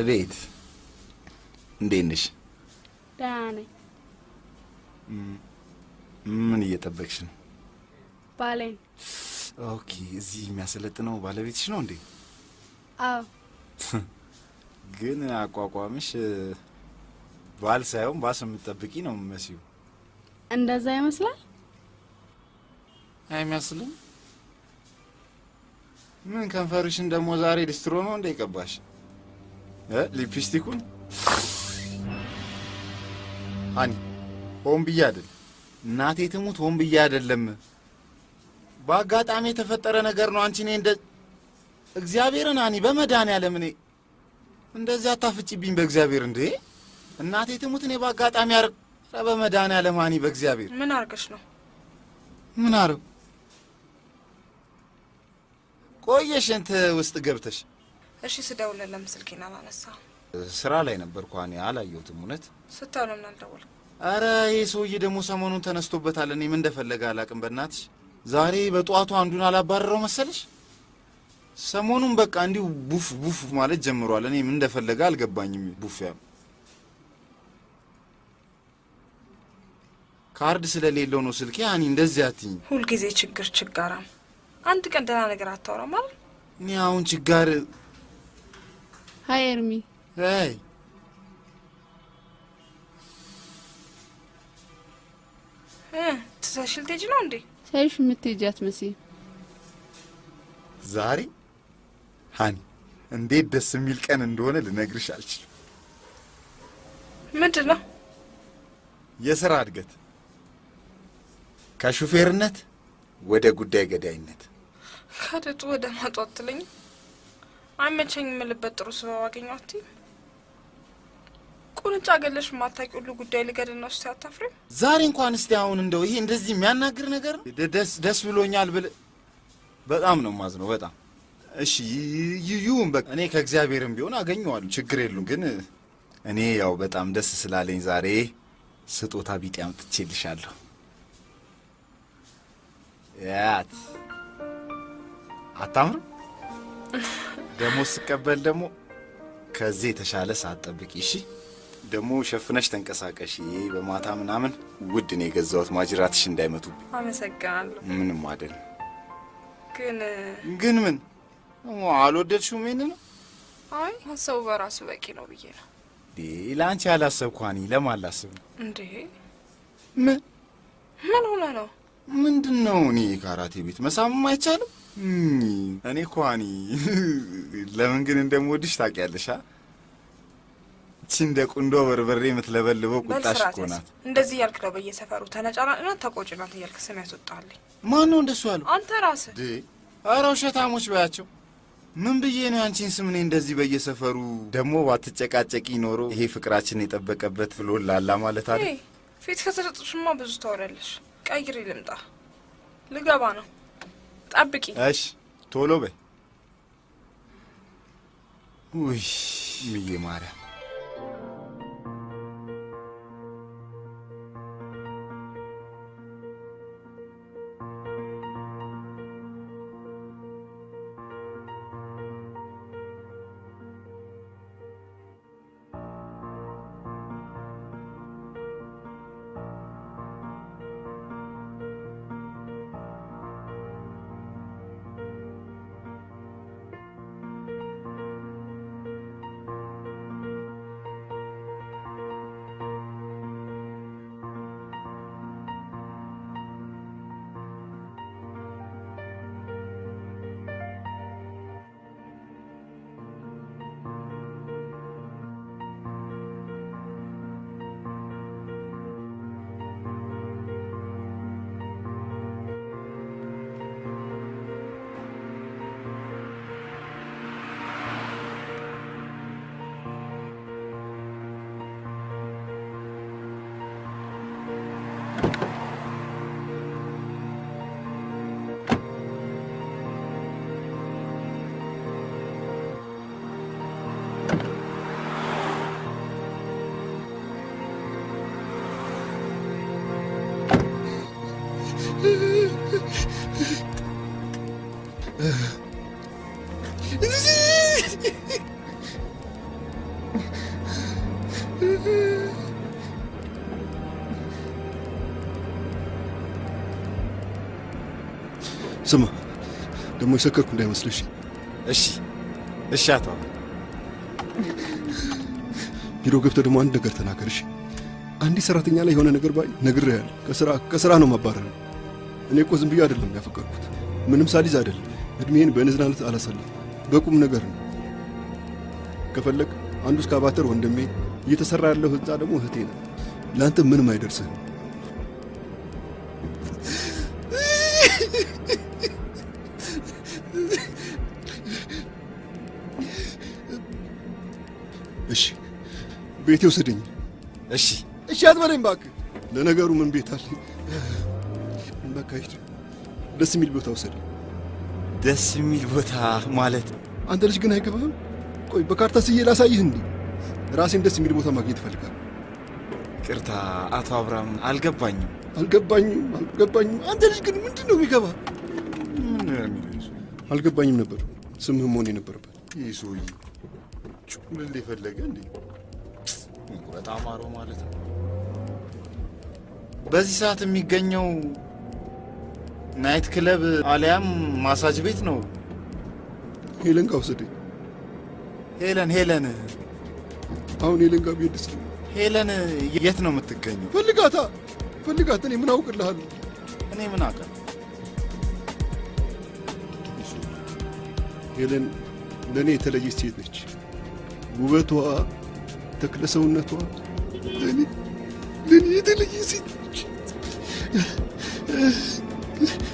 አቤት እንዴት ነሽ? ደህና ነኝ። ምን እየጠበቅሽ ነው? ባሌን። ኦኬ፣ እዚህ የሚያሰለጥነው ባለቤትሽ ነው እንዴ? አዎ። ግን አቋቋምሽ ባል ሳይሆን ባስ የምትጠብቂ ነው የምትመስዩ። እንደዛ ይመስላል? አይመስልም? ምን ከንፈርሽን ደግሞ ዛሬ ሊስትሮ ነው እንደ ይቀባሽ? ሊፕስቲኩን አኒ ሆን ብዬ አይደል፣ እናቴ ትሙት ሆን ብዬ አይደለም። በአጋጣሚ የተፈጠረ ነገር ነው። አንቺ እኔ እንደ እግዚአብሔርን አኒ በመድኃኒዓለም እኔ እንደዚህ አታፍጪብኝ በእግዚአብሔር። እንዴ እናቴ ትሙት እኔ በአጋጣሚ ኧረ በመድኃኒዓለም አኒ በእግዚአብሔር። ምን አርገሽ ነው? ምን አረው? ቆየሽ እንት ውስጥ ገብተሽ? እሺ ስደውልልህ ለምን ስልኬን አላነሳም? ስራ ላይ ነበርኩ አኒ አላየሁትም። እውነት ስታው ለምን አልደወልክም? አረ ይሄ ሰውዬ ደግሞ ሰሞኑን ተነስቶበታል። እኔ ምን እንደፈለገ አላቅም። በእናትሽ ዛሬ በጧቱ አንዱን አላባረረው መሰለሽ? ሰሞኑን በቃ እንዲሁ ቡፍ ቡፍ ማለት ጀምሯል። እኔ ምን እንደፈለገ አልገባኝም። ቡፍ ያው ካርድ ስለሌለው ነው ስልኬ። አኒ እንደዚህ አትይኝ። ሁልጊዜ ችጋራም። አንድ ቀን ደህና ነገር አታወራም አይደል? እኔ አሁን ችጋር። ሃይ ኤርሚ። ሃይ ትሰሽል ልትሄጂ ነው እንዴ? ሳይሽ የምትሄጂ አትመስይም። ዛሬ ሃኒ እንዴት ደስ የሚል ቀን እንደሆነ ልነግርሽ አልችልም። ምንድን ነው? የሥራ እድገት ከሹፌርነት ወደ ጉዳይ ገዳይነት። ከድጡ ወደ ማጡ አትለኝም? አይመቸኝም የምልበት ጥሩ ስበብ አገኘሁ አትይም? ቁንጫ ገለሽ ማታውቂ ሁሉ ጉዳይ ልገድል ነው እስቲ አታፍሪም? ዛሬ እንኳን እስቲ አሁን እንደው ይሄ እንደዚህ የሚያናግር ነገር ደስ ብሎኛል ብል በጣም ነው ማዝነው በጣም። እሺ ይዩን በቃ እኔ ከእግዚአብሔርም ቢሆን አገኘዋለሁ ችግር የሉም። ግን እኔ ያው በጣም ደስ ስላለኝ ዛሬ ስጦታ ቢጤ አምጥቼልሻለሁ። ያት አታምር ደሞ ስቀበል ደሞ ከዚህ የተሻለ ሳትጠብቂ እሺ። ደሞ ሸፍነሽ ተንቀሳቀሽ። በማታ ምናምን ውድ ነው የገዛሁት ማጅራትሽ እንዳይመቱብኝ። አመሰግናለሁ። ምንም አይደል። ግን ምን አልወደድሽውም? ይሄን ነው? አይ ሀሳቡ በራሱ በቂ ነው ብዬ ነው። ለአንቺ ያላሰብኳኒ ለማን ላስብ ነው እንዴ? ምን ሆነ ነው? ምንድነው? እኔ ካራቴ ቤት መሳምም አይቻልም? እኔ ኳኒ ለምን ግን እንደምወድሽ ታውቂያለሽ? እቺ እንደ ቁንዶ በርበሬ የምትለበልበው ቁጣሽ እኮ ናት። እንደዚህ ያልክ ነው በየሰፈሩ ተነጫናጭና ተቆጭናት እያልክ ስም ያስወጣልኝ። ማን ነው እንደሱ ያለው? አንተ ራስህ። ኧረ ውሸታሞች በያቸው። ምን ብዬ ነው አንቺን ስም እኔ እንደዚህ በየሰፈሩ? ደግሞ ባትጨቃጨቂ ኖሮ ይሄ ፍቅራችን የጠበቀበት ብሎ ላላ ማለት አለ። ፊት ከተሰጥሽማ ብዙ ታወራለሽ። ቀይሬ ልምጣ። ልገባ ነው። ጠብቂ። እሺ ቶሎ በይ። ውይ ምዬ ማርያም ስማ ደግሞ የሰከርኩ እንዳይመስልሽ። እሺ እሺ አቶ ቢሮ ገብተህ ደግሞ አንድ ነገር ተናገርሽ። አንዲት ሰራተኛ ላይ የሆነ ነገር ባይ ነግሬሃለሁ። ከስራ ነው ማባረር። እኔ እኮ ዝም ብዬ አይደለም ያፈቀርኩት፣ ምንም ሳሊዝ አይደለም። እድሜን በንዝናነት አላሳልፍም፣ በቁም ነገር ነው። ከፈለግ አንዱ እስካባተር ወንድሜ፣ እየተሰራ ያለው ህንጻ ደግሞ እህቴ ነው። ለአንተ ምንም አይደርስህም። እሺ ቤቴ ውሰደኝ። እሺ እሺ አትበለኝ እባክህ። ለነገሩ ምን ቤት አለ? በቃ ሂድ፣ ደስ የሚል ቦታ ውሰደኝ። ደስ የሚል ቦታ ማለት? አንተ ልጅ ግን አይገባህም። ቆይ በካርታ ስዬ ላሳይህ እንዴ? ራሴን ደስ የሚል ቦታ ማግኘት እፈልጋለሁ። ቅርታ አቶ አብርሃም አልገባኝም። አንተ ልጅ ግን ምንድን ነው የሚገባ? አልገባኝም ነበር። ስምህ መሆን የነበረበት ይህ ሰውዬ ጩምል የፈለገ እንዴ? በጣም አሮ ማለት ነው። በዚህ ሰዓት የሚገኘው ናይት ክለብ አሊያም ማሳጅ ቤት ነው። ሄለን ጋር ውሰደኝ። ሄለን አሁን ሄለን ጋር ብሄድ እስኪ። ሄለን የት ነው የምትገኘው? ፈልጋት። እኔ ምን አውቅልሃለሁ? እኔ ምን አውቃለሁ? ሄለን ለእኔ የተለየች ሴት ነች። ውበቷ፣ ተክለ ሰውነቷ ለእኔ የተለየ ሴት ነች።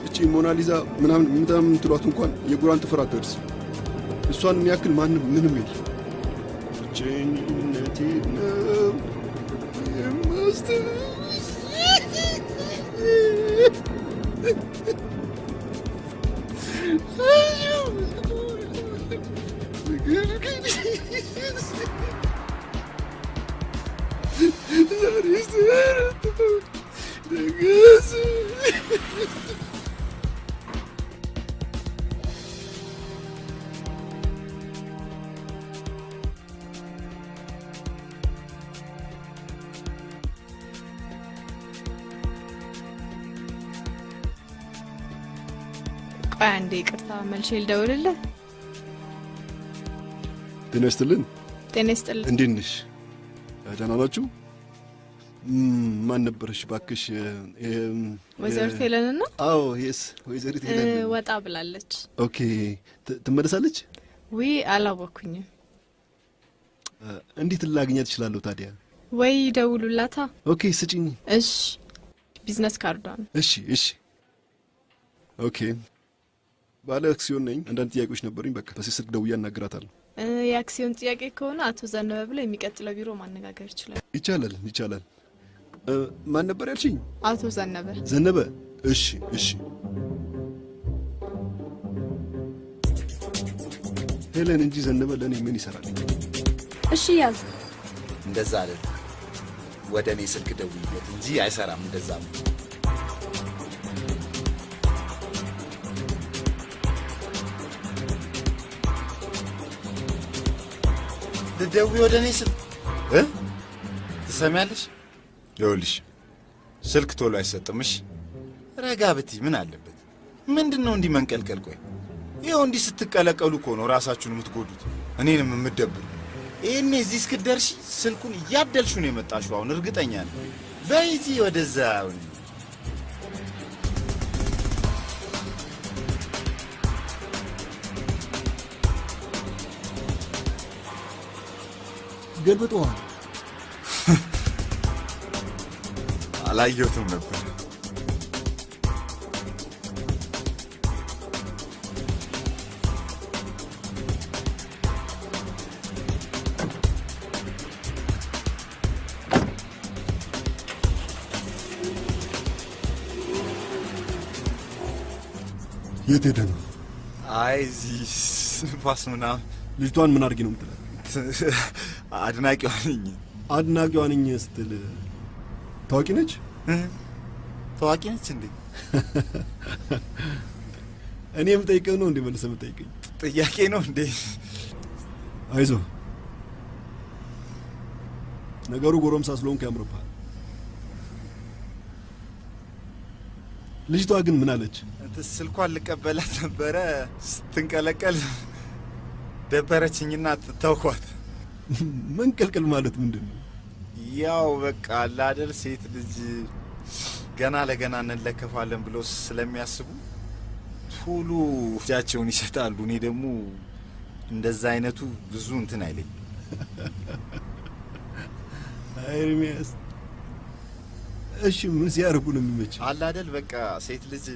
እቺ ሞናሊዛ ምናምን ትሏት እንኳን የጉራን ጥፍር አትደርስም። እሷን የሚያክል ማንም ምንም የለም። ብቸኝነቴ ነው የማስታውስ። ቆይ አንዴ ይቅርታ፣ መልሼ ልደውልልህ። ጤና ይስጥልን። ጤና ይስጥልን። እንዴት ነሽ? ደህና ናችሁ? ማን ነበረሽ ባክሽ? ወይዘሪት ሄለን ነው? አዎ የስ ወይዘሪት ሄለን ወጣ ብላለች። ኦኬ ትመለሳለች? ወይ አላወኩኝም። እንዴት ላገኛት እችላለሁ ታዲያ? ወይ ደውሉላታ። ኦኬ ስጪኝ። እሺ ቢዝነስ ካርዷን። እሺ ኦኬ ባለ አክሲዮን ነኝ። አንዳንድ ጥያቄዎች ነበሩኝ። በቃ በስልክ ደውዬ አናግራታለሁ። የአክሲዮን ጥያቄ ከሆነ አቶ ዘነበ ብለው የሚቀጥለው ቢሮ ማነጋገር ይችላል። ይቻላል። ማን ነበር ያልሽኝ? አቶ ዘነበ። እሺ ሄለን እንጂ ዘነበ ለእኔ ምን ይሰራል? እሺ ያዝ። እንደዛ አይደለም፣ ወደ እኔ ስልክ ደውይለት እንጂ አይሰራም። እንደዛ ነው። ልደውይ ወደ እኔ ስልክ ትሰሚያለሽ? ይኸውልሽ ስልክ ቶሎ አይሰጥምሽ። ረጋ ብትይ ምን አለበት? ምንድነው እንዲህ መንቀልቀል? ቆይ ይኸው እንዲህ ስትቀለቀሉ እኮ ነው ራሳችሁን የምትጎዱት፣ እኔንም የምትደብሩ። ይሄኔ እዚህ እስክትደርሺ ስልኩን እያደልሹ ነው የመጣሽው። አሁን እርግጠኛ ነኝ። በይቲ ወደዛ አሁን ገልብጠዋል። አላየሁትም ነበር። የት ሄደ ነው? አይ እዚህ ፋስ ምናምን። ልጅቷን ምን አድርጌ ነው የምትለው? አድናቂዋ ነኝ ስትል ታዋቂ ነች? ታዋቂ ነች እንዴ? እኔ የምጠይቅህ ነው እንዴ መልሰህ የምጠይቀኝ? ጥያቄ ነው እንዴ? አይዞህ፣ ነገሩ ጎረምሳ ስለሆንክ ያምርብሃል። ልጅቷ ግን ምን አለች? ስልኳን ልቀበላት ነበረ ስትንቀለቀል ደበረችኝና ተውኳት። መንቀልቀል ማለት ምንድነው? ያው በቃ አላደል ሴት ልጅ ገና ለገና እንለከፋለን ብለው ስለሚያስቡ ቶሎ እጃቸውን ይሰጣሉ። እኔ ደግሞ እንደዛ አይነቱ ብዙ እንትን አይለኝ። ኤርሚያስ እሺ ምን ሲያርጉ ነው የሚመች? አላደል በቃ ሴት ልጅ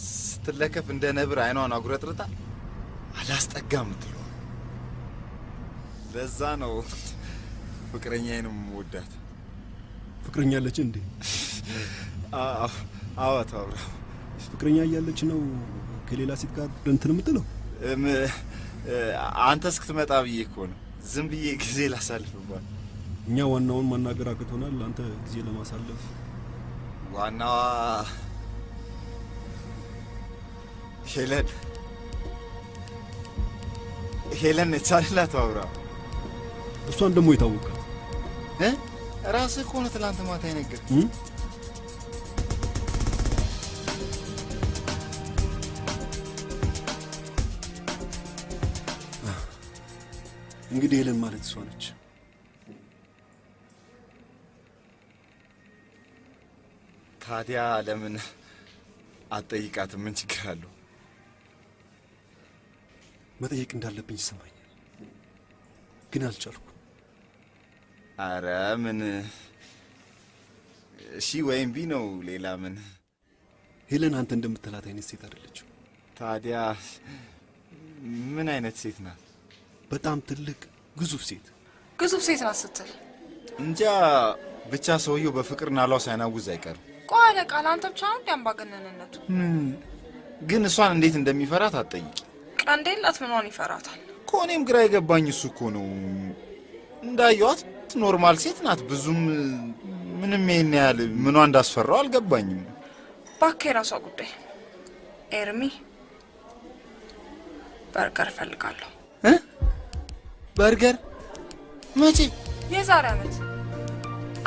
ስትለከፍ እንደ ነብር አይኗን አጉረጥርጣ አላስጠጋም ትለው። ለዛ ነው ፍቅረኛዬንም ወዳት። ፍቅረኛ አለች እንዴ? አዎ ታውራ ፍቅረኛ እያለች ነው ከሌላ ሴት ጋር እንትን የምትለው? አንተ እስክትመጣ ብዬ እኮ ነው ዝም ብዬ ጊዜ ላሳልፍባት። እኛ ዋናውን ማናገር አቅቶናል። አንተ ጊዜ ለማሳለፍ ዋናዋ ሄለን ነች አይደል? ታውራ እሷን ደግሞ ይታወቃል። ራስህ እኮ ነው ትላንት ማታ ይነገር። እንግዲህ ሄለን ማለት እሷ ነች። ታዲያ ለምን አትጠይቃትም? ምን ችግር አለው? መጠየቅ እንዳለብኝ ይሰማኛል፣ ግን አልቻልኩም። አረ ምን እሺ ወይም ቢ ነው ሌላ ምን? ሄለን አንተ እንደምትላት አይነት ሴት አይደለችም። ታዲያ ምን አይነት ሴት ናት? በጣም ትልቅ ግዙፍ ሴት። ግዙፍ ሴት ናት ስትል እንጃ ብቻ ሰውየው በፍቅር ናላው ሳይናውዝ አይቀርም። ቆይ አለቃ ለአንተ ብቻ ነው እንዲያምባገነንነቱ። ግን እሷን እንዴት እንደሚፈራት አትጠይቂ። ቀንድ የላት ምኗን ይፈራታል? እኔም ግራ የገባኝ እሱ እኮ ነው። እንዳየዋት ኖርማል ሴት ናት። ብዙም ምንም ይሄን ያህል ምኗ እንዳስፈራው አልገባኝም። እባክህ የራሷ ጉዳይ። ኤርሚ በርገር እፈልጋለሁ። በርገር? መቼ? የዛሬ ዓመት።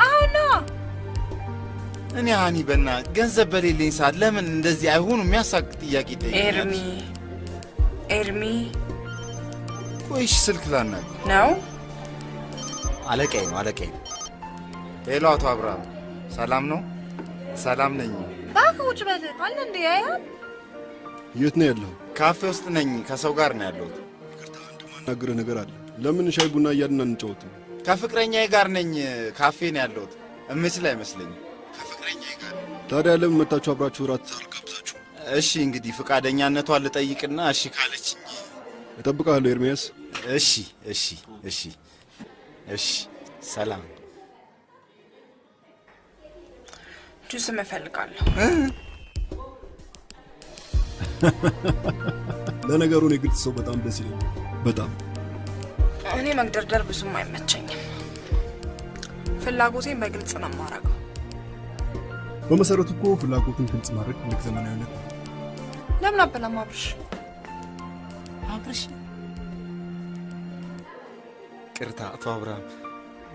አሁን ነው። እኔ ሃኒ በና ገንዘብ በሌለኝ ሰዓት ለምን እንደዚህ አይሆኑ የሚያሳቅ ጥያቄ ይጠይቃል? ኤርሚ ቆይሽ ስልክ ላናግር ነው። አለቃዬ ነው። ሄሎ አቶ አብርሃም ሰላም ነው? ሰላም ነኝ። እባክህ ውጭ በል አለ እንዴ? ያያል። የት ነው ያለው? ካፌ ውስጥ ነኝ። ከሰው ጋር ነው ያለሁት። ይቅርታ አንድ ማናገር ነገር አለ። ለምን ሻይ ቡና እያልን አንጫወትም? ከፍቅረኛዬ ጋር ነኝ። ካፌ ነው ያለሁት። እምችል አይመስለኝም። ከፍቅረኛዬ ጋር። ታዲያ ለምን መጣችሁ አብራችሁ እራት አልጋብዛችሁ? እሺ እንግዲህ ፍቃደኛነቷን ልጠይቅና እሺ ካለችኝ እጠብቅሃለሁ ኤርሚያስ። እሺ ሰላም። ጁስ እፈልጋለሁ። ለነገሩ እኔ ግልጽ ሰው በጣም ደስ ይለኛል። በጣም እኔ መግደርደር ብዙም አይመቸኝም። ፍላጎቴን በግልጽ ነው የማደርገው። በመሰረቱ እኮ ፍላጎትን ግልጽ ማድረግ ትልቅ ዘመናዊነት ነው። ለምን አበላም አብርሽ? ቅርታ አቶ አብርሃም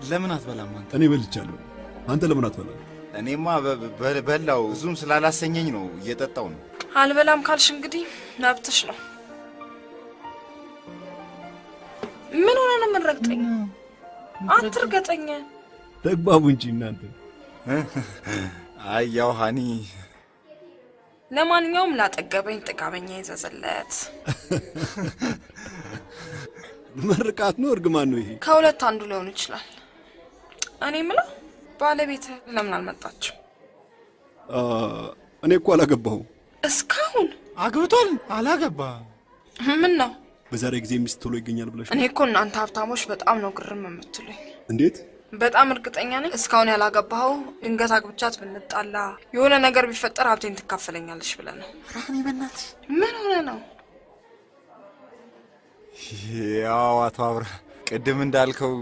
ለምን አትበላም አንተ? እኔ በልቻለሁ። አንተ ለምን አትበላም? እኔማ በላው ብዙም ስላላሰኘኝ ነው እየጠጣው ነው። አልበላም ካልሽ እንግዲህ መብትሽ ነው። ምን ሆነ ነው የምንረግጠኝ? አትርገጠኝ። ተግባቡ እንጂ እናንተ። አይ ያው ሃኒ ለማንኛውም ላጠገበኝ ጥጋበኛ ይዘዘለት። መርቃት ነው እርግማን ነው ይሄ? ከሁለት አንዱ ሊሆን ይችላል። እኔ ምለው ባለቤት ለምን አልመጣችም? እኔ እኮ አላገባሁም። እስካሁን አግብቷል? አላገባ? ምን ነው በዛሬ ጊዜ ሚስት ቶሎ ይገኛል ብለሽ? እኔ እኮ እናንተ ሀብታሞች በጣም ነው ግርም የምትሉኝ። እንዴት? በጣም እርግጠኛ ነኝ እስካሁን ያላገባኸው ድንገት አግብቻት ብንጣላ የሆነ ነገር ቢፈጠር ሀብቴን ትካፈለኛለሽ ብለህ ነው። ራኒ በእናትህ ምን ሆነ ነው? ያው አቶ አብርሃም ቅድም እንዳልከው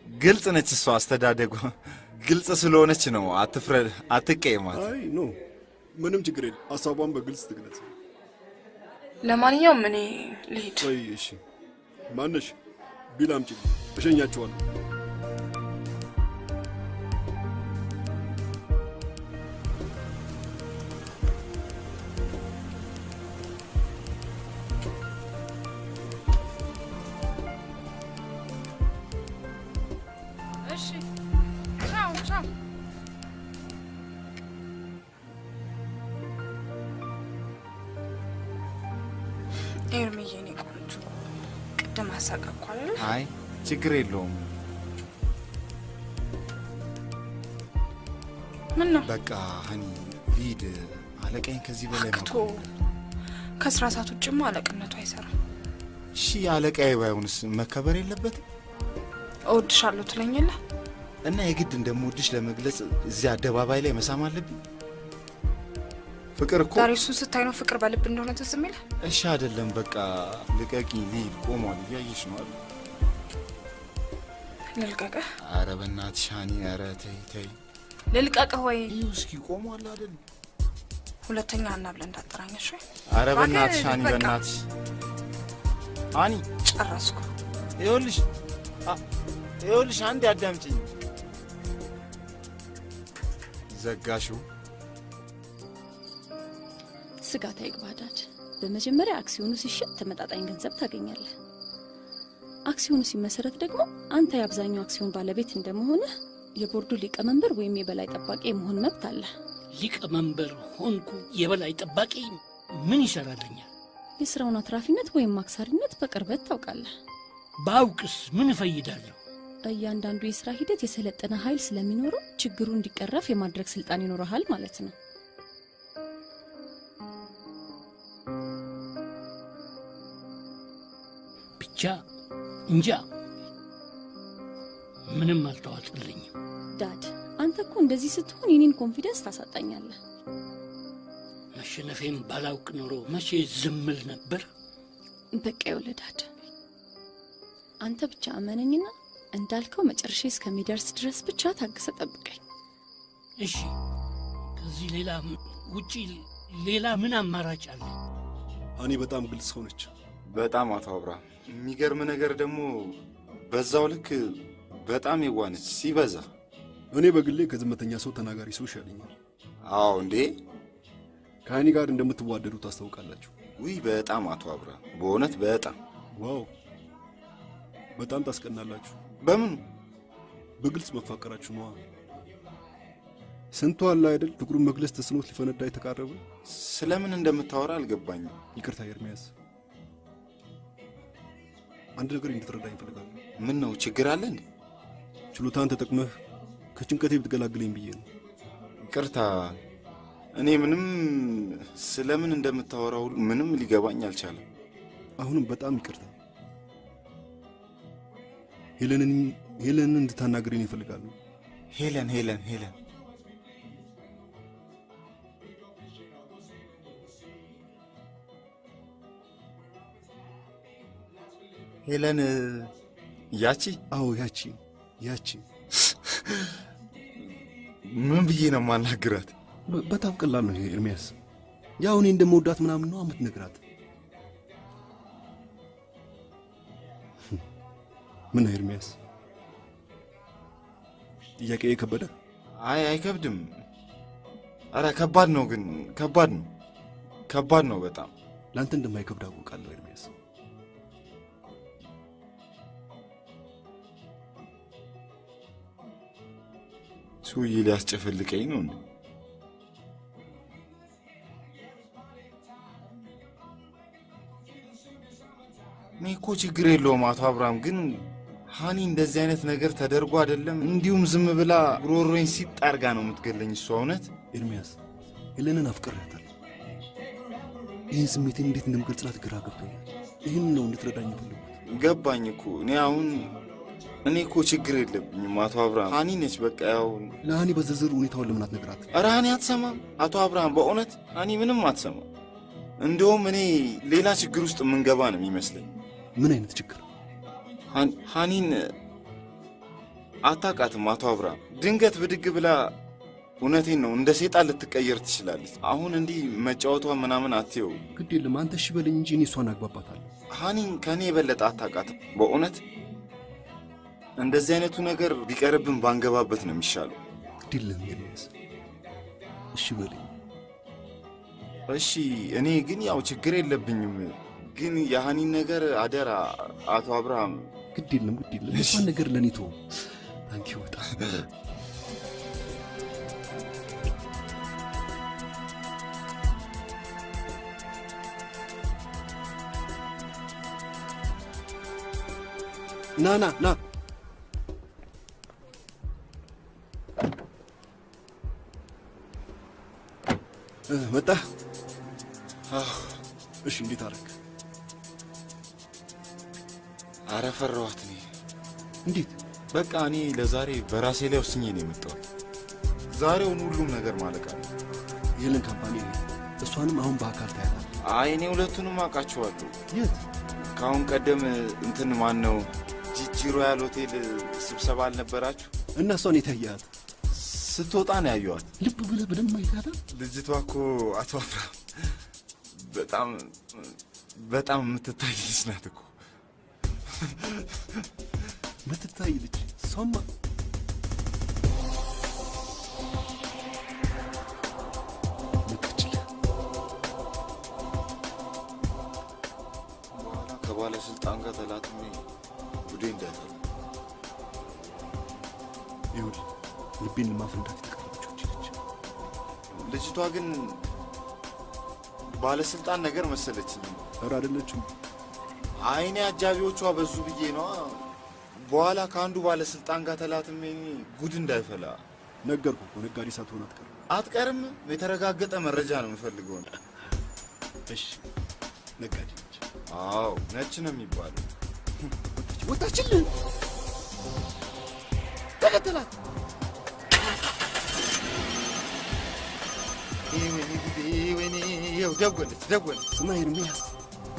ግልጽ ነች እሷ። አስተዳደጓ ግልጽ ስለሆነች ነው። አትፍረድ፣ አትቀየማት። አይ ኖ ምንም ችግር የለም። ሀሳቧን በግልጽ ትግለጽ። ለማንኛውም እኔ ልሂድ። ወይ እሺ። ማነሽ? ቢላም ጭ እሸኛቸዋለሁ። ኤርሚዬ እኔ ቆንጆ ቅድም አሳቀቅኩ አይደል? አይ ችግር የለውም። ምን ነው በቃ ሀኒ ሂድ። አለቃዬን ከዚህ በላይ አክቶ ከስራ ሰዓት ውጭማ አለቅነቱ አይሰራም። እሺ አለቃዬ ባይሆንስ መከበር የለበትም? እወድሻለሁ ትለኛለህ እና የግድ እንደምወድሽ ለመግለጽ እዚህ አደባባይ ላይ መሳም አለብኝ? ፍቅር እኮ ዛሬ እሱን ስታይ ነው ፍቅር በልብ እንደሆነ ትዝ የሚልህ? እሺ አይደለም በቃ ልቀቂኝ ልሂድ። ቆሟል እያየሽ ነው አይደል? ልልቀቅህ? ኧረ በእናትሽ ሀኒ ኧረ ተይ ተይ። ልልቀቅህ ወይ? ይኸው እስኪ ቆሟል አይደል? ሁለተኛ እና ብለህ እንዳጠራኘሽ ወይ? ኧረ በእናትሽ ሀኒ በእናትሽ ሀኒ ጨረስኩ። ይኸውልሽ አንዴ አዳምጪኝ። ዘጋሽው? ስጋት አይግባዳድ። በመጀመሪያ አክሲዮኑ ሲሸጥ ተመጣጣኝ ገንዘብ ታገኛለህ። አክሲዮኑ ሲመሰረት ደግሞ አንተ የአብዛኛው አክሲዮን ባለቤት እንደመሆንህ የቦርዱ ሊቀመንበር ወይም የበላይ ጠባቂ የመሆን መብት አለ። ሊቀመንበር ሆንኩ የበላይ ጠባቂ ምን ይሰራልኛል? የስራውን አትራፊነት ወይም አክሳሪነት በቅርበት ታውቃለህ። ባውቅስ ምን እፈይዳለሁ? እያንዳንዱ የስራ ሂደት የሰለጠነ ኃይል ስለሚኖረው ችግሩ እንዲቀረፍ የማድረግ ስልጣን ይኖርሃል ማለት ነው። ብቻ እንጃ ምንም አልተዋጥልኝም። ዳድ አንተ እኮ እንደዚህ ስትሆን የኔን ኮንፊደንስ ታሳጣኛለህ። መሸነፌን ባላውቅ ኖሮ መቼ ዝምል ነበር። በቃ ይኸውልህ ዳድ፣ አንተ ብቻ አመነኝና እንዳልከው መጨረሻ እስከሚደርስ ድረስ ብቻ ታግሰ ጠብቀኝ። እሺ፣ ከዚህ ሌላ ውጪ ሌላ ምን አማራጭ አለ? እኔ በጣም ግልጽ ሰው ነች። በጣም አቶ አብርሃም፣ የሚገርም ነገር ደግሞ በዛው ልክ በጣም የዋነች ሲበዛ። እኔ በግሌ ከዝምተኛ ሰው ተናጋሪ ሰው ይሻለኛል። አዎ እንዴ! ከአይኔ ጋር እንደምትዋደዱ ታስታውቃላችሁ። ውይ በጣም አቶ አብርሃም፣ በእውነት በጣም ዋው! በጣም ታስቀናላችሁ። በምን? በግልጽ መፋቀራችሁ ነዋ። ስንቱ አለ አይደል ፍቅሩን መግለጽ ተስኖት ሊፈነዳ የተቃረበ። ስለምን እንደምታወራ አልገባኝም። ይቅርታ ኤርሚያስ፣ አንድ ነገር እንድትረዳኝ እፈልጋለሁ። ምን ነው? ችግር አለ እንዴ? ችሎታን ተጠቅመህ ከጭንቀቴ ብትገላግለኝ ብዬ ነው። ይቅርታ፣ እኔ ምንም ስለምን እንደምታወራው ምንም ሊገባኝ አልቻለም። አሁንም በጣም ይቅርታ። ሄለንን እንድታናግረኝ እፈልጋለሁ። ሄለን ሄለን ያቺ? አዎ ያቺ። ምን ብዬ ነው ማናግራት? በጣም ቀላል ነው ኤርሚያስ። ያው እኔ እንደምወዳት ምናምን ነው የምትነግራት። ምን ነው ኤርሚያስ፣ ጥያቄ ከበደ? አይ አይከብድም። አረ ከባድ ነው፣ ግን ከባድ ነው በጣም። ለአንተ እንደማይከብድ አውቃለሁ ኤርሚያስ። ሱይ ሊያስጨፈልቀኝ ነው እንዴ? እኔ እኮ ችግር የለውም አቶ አብርሃም፣ ግን ሃኒ እንደዚህ አይነት ነገር ተደርጎ አይደለም እንዲሁም ዝም ብላ ጉሮሮኝ ሲጣርጋ ነው የምትገለኝ እሷ። እውነት ኤርሚያስ፣ ሄለንን አፍቅሬያታለሁ። ይህን ስሜቴን እንዴት እንደምገልጽላት ግራ ገብቶኛል። ይህን ነው እንድትረዳኝ የፈለጉት። ገባኝ እኮ እኔ እኮ ችግር የለብኝም አቶ አብርሃም። ሃኒ ነች በቃ። ያው ለሃኒ በዝርዝር ሁኔታውን ለምን አትነግራት? ኧረ ሃኒ አትሰማም አቶ አብርሃም፣ በእውነት ሃኒ ምንም አትሰማም። እንደውም እኔ ሌላ ችግር ውስጥ የምንገባ ነው የሚመስለኝ። ምን አይነት ችግር? ሃኒን አታውቃትም አቶ አብርሃም። ድንገት ብድግ ብላ እውነቴን ነው እንደ ሴጣን ልትቀየር ትችላለች። አሁን እንዲህ መጫወቷ ምናምን አትየው። ግድ የለም አንተ እሺ በለኝ እንጂ እኔ እሷን አግባባታለሁ። ሃኒን ከእኔ የበለጠ አታውቃትም በእውነት። እንደዚህ አይነቱ ነገር ቢቀርብን ባንገባበት ነው የሚሻለው። ግድ የለም ኤርሚያስ፣ እሺ በለኝ። እሺ እኔ ግን ያው ችግር የለብኝም፣ ግን የሃኒን ነገር አደራ አቶ አብርሃም። ግድ የለም እሷን ነገር ለእኔ ተወው። ታንኪ በጣም ና ና ና። መጣ? እሺ፣ እንዴት አደረግ? ኧረ ፈራኋት እኔ። እንዴት? በቃ እኔ ለዛሬ በራሴ ላይ ወስኜ ነው የመጣሁት። ዛሬውን ሁሉም ነገር ማለቅ አለ። የለን ካምፓኒ እሷንም አሁን በአካል ታያታል። አይ እኔ ሁለቱንም አውቃቸዋለሁ። የት? ከአሁን ቀደም እንትን ማን ነው ጂጂ ሮያል ሆቴል ስብሰባ አልነበራችሁ? እና እሷን የታያት ስትወጣ ነው ያየኋት። ልብ ብለህ በደንብ አይታታል? ልጅቷ እኮ አቶ አብርሃም በጣም የምትታይ ልጅ ናት እኮ። የምትታይ ልጅ እሷማ በኋላ ከባለስልጣን ጋር ተላትሜ ጉዴ እንዳይፈላ። ይኸውልህ ልቤን ለማፈንዳት የተቀረበችው ልጅ። ልጅቷ ግን ባለስልጣን ነገር መሰለችኝ። ኧረ አይደለችም። አይኔ አጃቢዎቿ በዙ ብዬ ነዋ። በኋላ ከአንዱ ባለስልጣን ጋር ተላትሜ ጉድ እንዳይፈላ። ነገርኩህ እኮ ነጋዴ ሳትሆን አትቀርም። አትቀርም። የተረጋገጠ መረጃ ነው የምፈልገው። እሺ ነጋዴ ነች። አዎ ነች ነው የሚባለው። ወጣችልን። ተከተላት። ወይኔ ይኸው ደወለች። ስማ ኤርሚያስ፣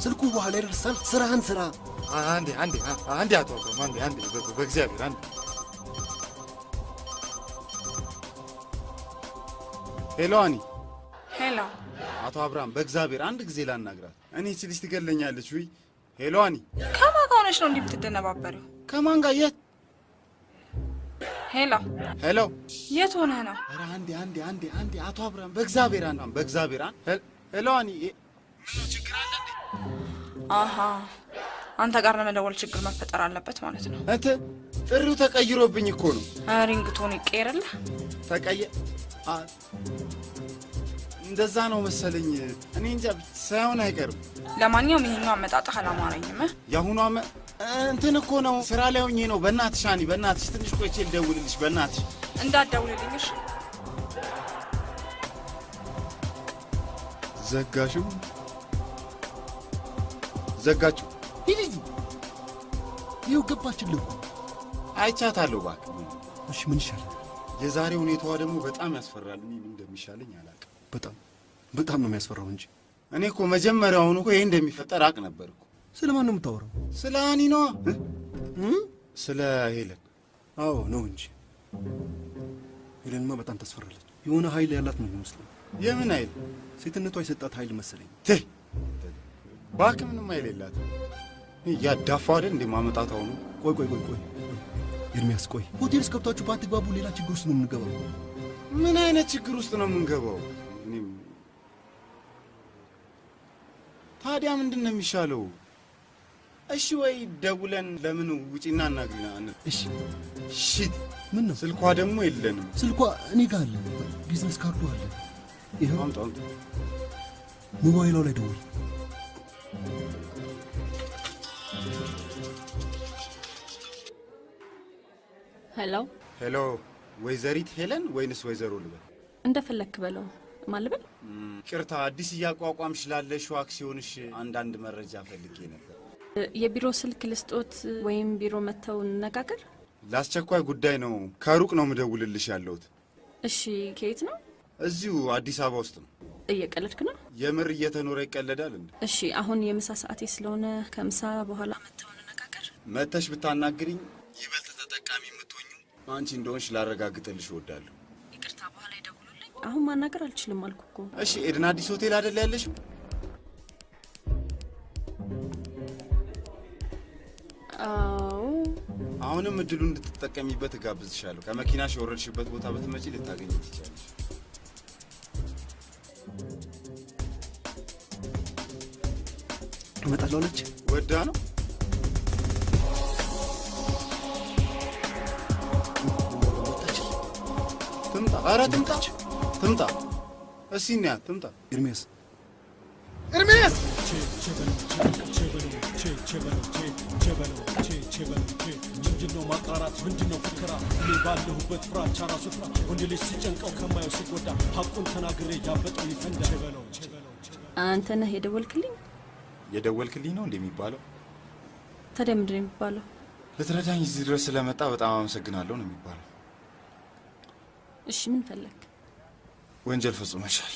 ስልኩ በኋላ ይደርሳል። ስራህን ስራ። አንዴ አቶ አብርሃም አንዴ በእግዚአብሔር አንዴ። ሄሎ አኒ። ሄሎ አቶ አብርሃም በእግዚአብሔር አንድ ጊዜ ላናግራት። እኔ እቺ ልጅ ትገለኛለች። ውይ ሄሎ አኒ። ከማን ጋር ሆነሽ ነው እንዲህ የምትደነባበሪው? ከማን ጋር? የት? ሄሎ የት ሆነህ ነው? ኧረ አንዴ አቶ አብርሃም በእግዚአብሔር ሄሎ አኒ። ምነው ችግር አለ እንዴ? አሃ አንተ ጋር ለመደወል ችግር መፈጠር አለበት ማለት ነው። ጥሪው ተቀይሮብኝ እኮ ነው። ሪንግቶን ይቀየርልህ። እንደዛ ነው መሰለኝ። እኔ እንጃ ሳይሆን አይቀርም። ለማንኛውም ይሄኛው አመጣጥህ አላማረኝም። ያሁኑ እንትን እኮ ነው፣ ስራ ላይ ሆኜ ነው። በእናትሽ አኒ፣ በእናትሽ ትንሽ ቆይቼ ልደውልልሽ። በእናትሽ እንዳትደውልልኝ እሺ። ዘጋችሁ? ሂድ። ይኸው ገባችልህ እኮ። አይቻታለሁ እባክህ። እሺ ምን ይሻላል? የዛሬ ሁኔታዋ ደግሞ በጣም ያስፈራል። እኔ ምን እንደሚሻለኝ አላውቅም። በጣም ነው የሚያስፈራው እንጂ እኔ እኮ መጀመሪያውኑ እኮ ይሄ እንደሚፈጠር አውቅ ነበር እኮ። ስለማን ነው የምታወራው? ስለ አኒ ነዋ። ስለ ሄለን። አዎ ነው እንጂ ሄለንማ በጣም ታስፈራለች። የሆነ ኃይል ያላት ነው የሚመስለው። የምን ኃይል? ሴትነቷ የሰጣት ኃይል መሰለኝ። እባክህ ምንም ኃይል የላትም። እያዳፋው አይደል እንደ ማመጣታው ነው። ቆይ ኤርሚያስ ቆይ፣ ሆቴል ውስጥ ገብታችሁ ባትግባቡ ሌላ ችግር ውስጥ ነው የምንገባው። ምን አይነት ችግር ውስጥ ነው የምንገባው? ታዲያ ምንድን ነው የሚሻለው? እሺ ወይ ደውለን ለምን ውጪና እናግሪና። እሺ ምን ነው? ስልኳ ደግሞ የለንም። ስልኳ እኔ ጋር አለ፣ ቢዝነስ ካርዱ አለ። ይሄው አምጣ። ሞባይሏ ላይ ደውል። ሄሎ ወይዘሪት ሄለን ወይንስ ወይዘሮ ልበል? እንደፈለክ በለው። ማን ልበል? ቅርታ፣ አዲስ እያቋቋምሽ ላለሽው አክሲዮንሽ አንዳንድ መረጃ ፈልጌ ነበር። የቢሮ ስልክ ልስጦት ወይም ቢሮ መተው እንነጋገር? ለአስቸኳይ ጉዳይ ነው። ከሩቅ ነው ምደውልልሽ ያለሁት። እሺ ከየት ነው? እዚሁ አዲስ አበባ ውስጥ ነው። እየቀለድክ ነው? የምር እየተኖረ ይቀለዳል እንዴ? እሺ አሁን የምሳ ሰዓቴ ስለሆነ ከምሳ በኋላ መተው እንነጋገር። መተሽ ብታናግሪኝ ይበልጥ ተጠቃሚ የምትሆኙ አንቺ እንደሆንሽ ላረጋግጥልሽ እወዳለሁ። ይቅርታ፣ በኋላ ይደውሉልኝ። አሁን ማናገር አልችልም አልኩ እኮ። እሺ ኤድና አዲስ ሆቴል አይደል ያለሽው? አዎ። አሁንም እድሉን እንድትጠቀሚበት እጋብዝሻለሁ። ከመኪናሽ የወረድሽበት ቦታ ብትመጪ ልታገኝ ትችላለሽ። እመጣለሁ አለች። ወዳ ነው። ትምጣ። ኧረ ትምጣ። እስኪ እናያት። ትምጣ። ኤርሚያስ ምንድነው ማቃራት ምንድነው ፍከራ እኔ ባለሁበት ፍራቻ ራሱ ፍራ ወንድ ልጅ ሲጨንቀው ከማየው ሲጎዳ ሐቁን ተናግሬ ያበጠው ይፈንዳ ቸበለው አንተ ነህ የደወልክልኝ? የደወልክልኝ ነው እንደሚባለው? ታዲያ ምንድን ነው የሚባለው? ልትረዳኝ እዚህ ድረስ ስለመጣ በጣም አመሰግናለሁ ነው የሚባለው። እሺ ምን ፈለክ? ወንጀል ፈጽመሻል።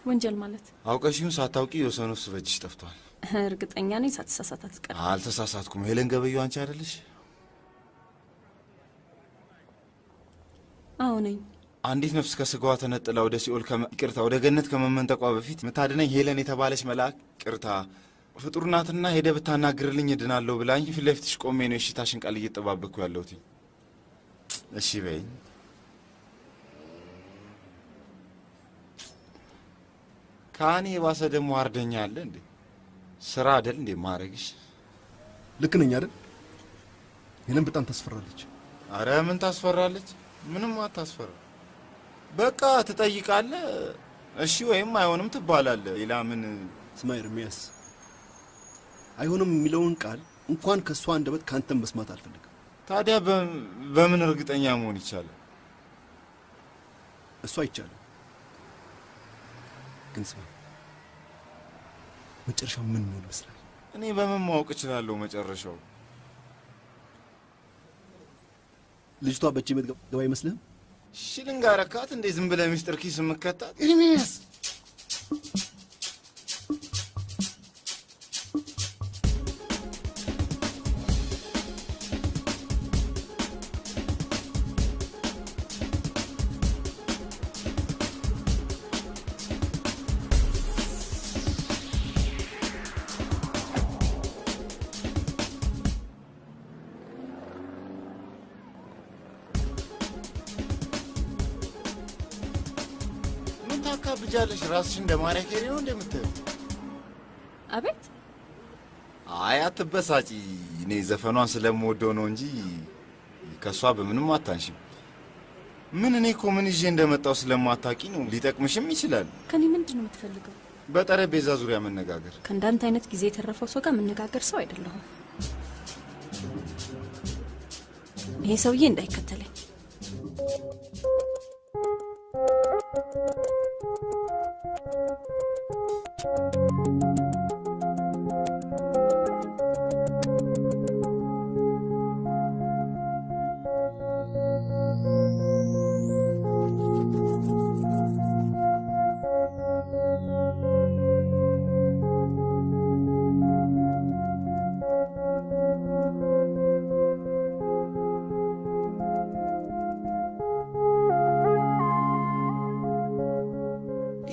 ወንጀል ማለት? አውቀሽውን ሳታውቂ የወሰኑስ በእጅሽ ጠፍቷል። እርግጠኛ ነኝ ሳትሳሳት አትቀርም። አልተሳሳትኩም። ሄለን ገበየሁ አንቺ አይደለሽ? አዎ ነኝ። አንዲት ነፍስ ከስጋዋ ተነጥላ ወደ ሲኦል ይቅርታ ወደ ገነት ከመመንጠቋ በፊት ምታድነኝ ሄለን የተባለች መልአክ ቅርታ ፍጡር ናትና ሄደ ብታናግርልኝ እድናለሁ ብላኝ ፊት ለፊትሽ ቆሜ ነው የሽታሽን ቃል እየተጠባበቅኩ ያለሁት። እሺ በይኝ። ካኔ ባሰ ደግሞ አርደኛ አለ እንዴ? ስራ አይደል እንዴ ማረግሽ? ልክ ነኝ አይደል? ሄለን በጣም ታስፈራለች። አረ ምን ታስፈራለች? ምንም አታስፈራ። በቃ ትጠይቃለህ፣ እሺ ወይም አይሆንም ትባላለህ። ሌላ ምን? ስማ ኤርሚያስ፣ አይሆንም የሚለውን ቃል እንኳን ከሷ አንደበት ካንተም መስማት አልፈልግም። ታዲያ በምን እርግጠኛ መሆን ይቻላል? እሱ አይቻልም። ግን ስማ፣ መጨረሻው ምን ሆነ ይመስላል? እኔ በምን ማወቅ እችላለሁ መጨረሻው? ልጅቷ በእጅ የምትገባ አይመስልህም? ሽልንግ አረካት እንዴ? ዝም ብለህ ሚስጥር ኪስ የምከታት? ኤርሚያስ ብጃለሽ ራስሽን እንደማሪያ ኬሪ ነው እንደምትል? አቤት። አይ አትበሳጪ። እኔ ዘፈኗን ስለምወደው ነው እንጂ ከሷ በምንም አታንሽም። ምን እኔ እኮ ምን ይዤ እንደመጣው ስለማታውቂ ነው። ሊጠቅምሽም ይችላል። ከኔ ምንድን ነው የምትፈልገው? በጠረጴዛ ዙሪያ መነጋገር። ከእንዳንተ አይነት ጊዜ የተረፈው ሰው ጋር መነጋገር ሰው አይደለሁም። ይሄ ሰውዬ እንዳይከተለኝ።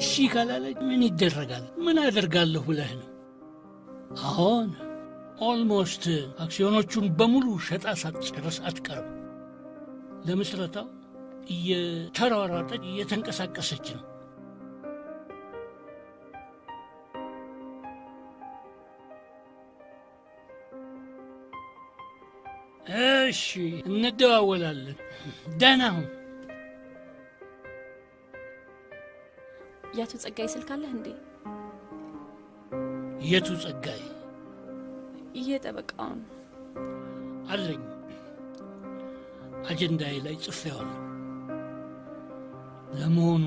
እሺ ካላለች ምን ይደረጋል? ምን አደርጋለሁ ብለህ ነው? አሁን ኦልሞስት አክሲዮኖቹን በሙሉ ሸጣ ሳትጨርስ አትቀርም። ለምስረታው እየተሯሯጠች እየተንቀሳቀሰች ነው። እሺ እንደዋወላለን። ደህና ሁን። ያቱ ጸጋይ ስልክ አለህ እንዴ? የቱ ጸጋይ? እየጠበቃውን አለኝ። አጀንዳዬ ላይ ጽፌዋለሁ። ለመሆኑ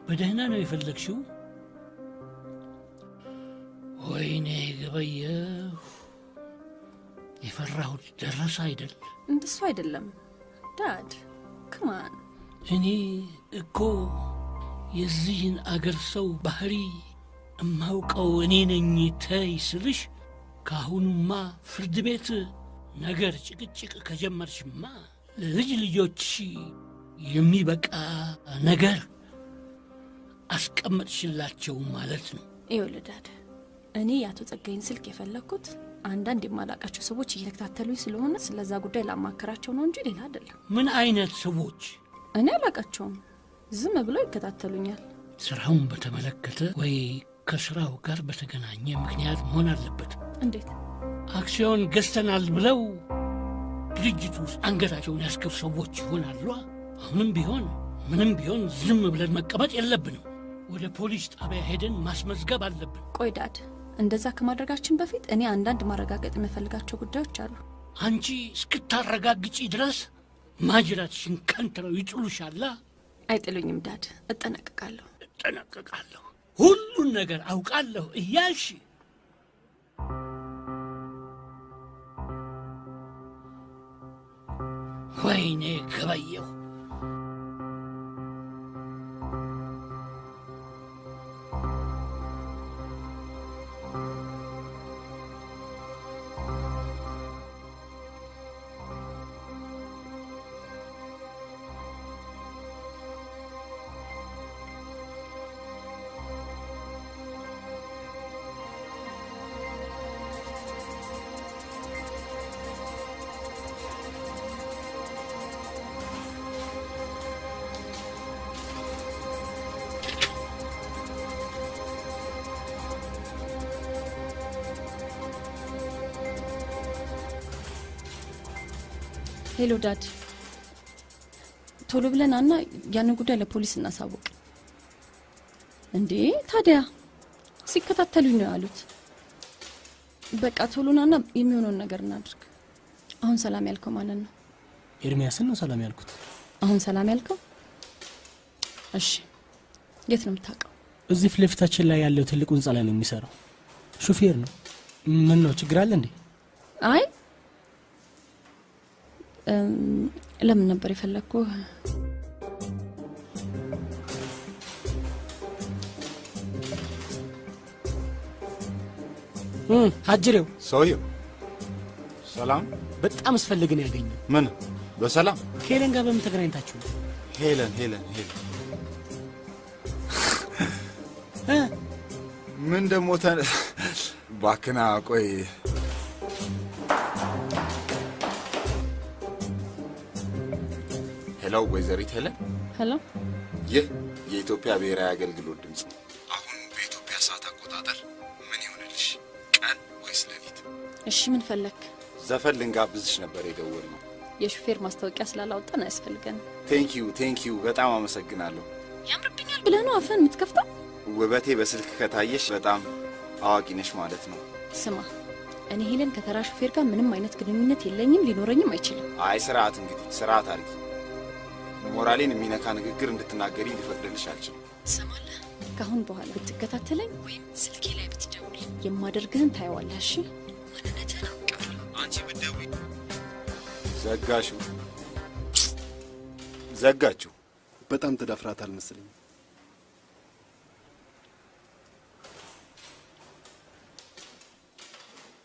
በደህና ነው የፈለግሽው? ወይኔ ገበየሁ፣ የፈራሁት ደረሰ አይደል? እንደሱ አይደለም ዳድ፣ ክማን። እኔ እኮ የዚህን አገር ሰው ባህሪ እማውቀው እኔ ነኝ። ተይ ስልሽ ካሁኑማ ፍርድ ቤት ነገር ጭቅጭቅ ከጀመርሽማ ለልጅ ልጆችሽ የሚበቃ ነገር አስቀመጥሽላቸው ማለት ነው። ይኸውልህ ዳድ፣ እኔ የአቶ ጸጋይን ስልክ የፈለግኩት አንዳንድ የማላቃቸው ሰዎች እየተከታተሉኝ ስለሆነ ስለዛ ጉዳይ ላማከራቸው ነው እንጂ ሌላ አይደለም። ምን አይነት ሰዎች? እኔ አላቃቸውም። ዝም ብለው ይከታተሉኛል። ስራውን በተመለከተ ወይ ከስራው ጋር በተገናኘ ምክንያት መሆን አለበት። እንዴት? አክሲዮን ገዝተናል ብለው ድርጅቱ ውስጥ አንገታቸውን ያስከፍ ሰዎች ይሆናሉ። አሁንም ቢሆን ምንም ቢሆን ዝም ብለን መቀመጥ የለብንም። ወደ ፖሊስ ጣቢያ ሄደን ማስመዝገብ አለብን። ቆይ ዳድ፣ እንደዛ ከማድረጋችን በፊት እኔ አንዳንድ ማረጋገጥ የምፈልጋቸው ጉዳዮች አሉ። አንቺ እስክታረጋግጪ ድረስ ማጅራትሽን ከንትረው ይጥሉሻላ። አይጥሉኝም ዳድ፣ እጠነቀቃለሁ። ሁሉን ነገር አውቃለሁ እያልሽ ወይኔ ገበየሁ። ሄሎ ዳድ፣ ቶሎ ብለን አና ያንን ጉዳይ ለፖሊስ እናሳውቅ። እንዴ ታዲያ ሲከታተሉኝ ነው ያሉት። በቃ ቶሎ ናና የሚሆነውን ነገር እናድርግ። አሁን ሰላም ያልከው ማለት ነው? ኤርሚያስን ነው ሰላም ያልኩት። አሁን ሰላም ያልከው? እሺ፣ የት ነው የምታውቀው? እዚህ ፊት ለፊታችን ላይ ያለው ትልቁ ህንጻ ላይ ነው የሚሰራው። ሹፌር ነው። ምን ነው ችግር አለ እንዴ? አይ ለምን ነበር የፈለግኩ? አጅሬው ሰውየው ሰላም በጣም አስፈልገን ያገኘው። ምን በሰላም ከሄለን ጋር በምን ተገናኝታችሁ ነው? ሄለን ምን ደሞ ባክና ቆይ ሄሎ ወይዘሪት ሄለን። ሄሎ፣ ይህ የኢትዮጵያ ብሔራዊ አገልግሎት ድምጽ። አሁን በኢትዮጵያ ሰዓት አቆጣጠር ምን ይሆንልሽ? ቀን ወይስ ሌሊት? እሺ ምን ፈለክ? ዘፈን ልንጋብዝሽ ነበር የደወልነው። የሹፌር ማስታወቂያ ስላላወጣን አያስፈልገንም። ቴንኪዩ በጣም አመሰግናለሁ። ያምርብኛል ብለህ ነው አፈን የምትከፍተው? ውበቴ በስልክ ከታየሽ በጣም አዋቂ ነሽ ማለት ነው። ስማ፣ እኔ ሄለን ከተራ ሹፌር ጋር ምንም አይነት ግንኙነት የለኝም፣ ሊኖረኝም አይችልም። አይ ስርዓት አድርጊ። ሞራሌን የሚነካ ንግግር እንድትናገሪ ሊፈቅድልሽ አልችልም። ትሰማለህ? ካሁን በኋላ ብትከታተለኝ ወይም ስልኬ ላይ ብትደውል የማደርግህን ታየዋለህ። እሺ? ማንነትህን አውቃለሁ። አንቺ ብትደውይ ዘጋችሁ። በጣም ተዳፍራታል መሰለኝ።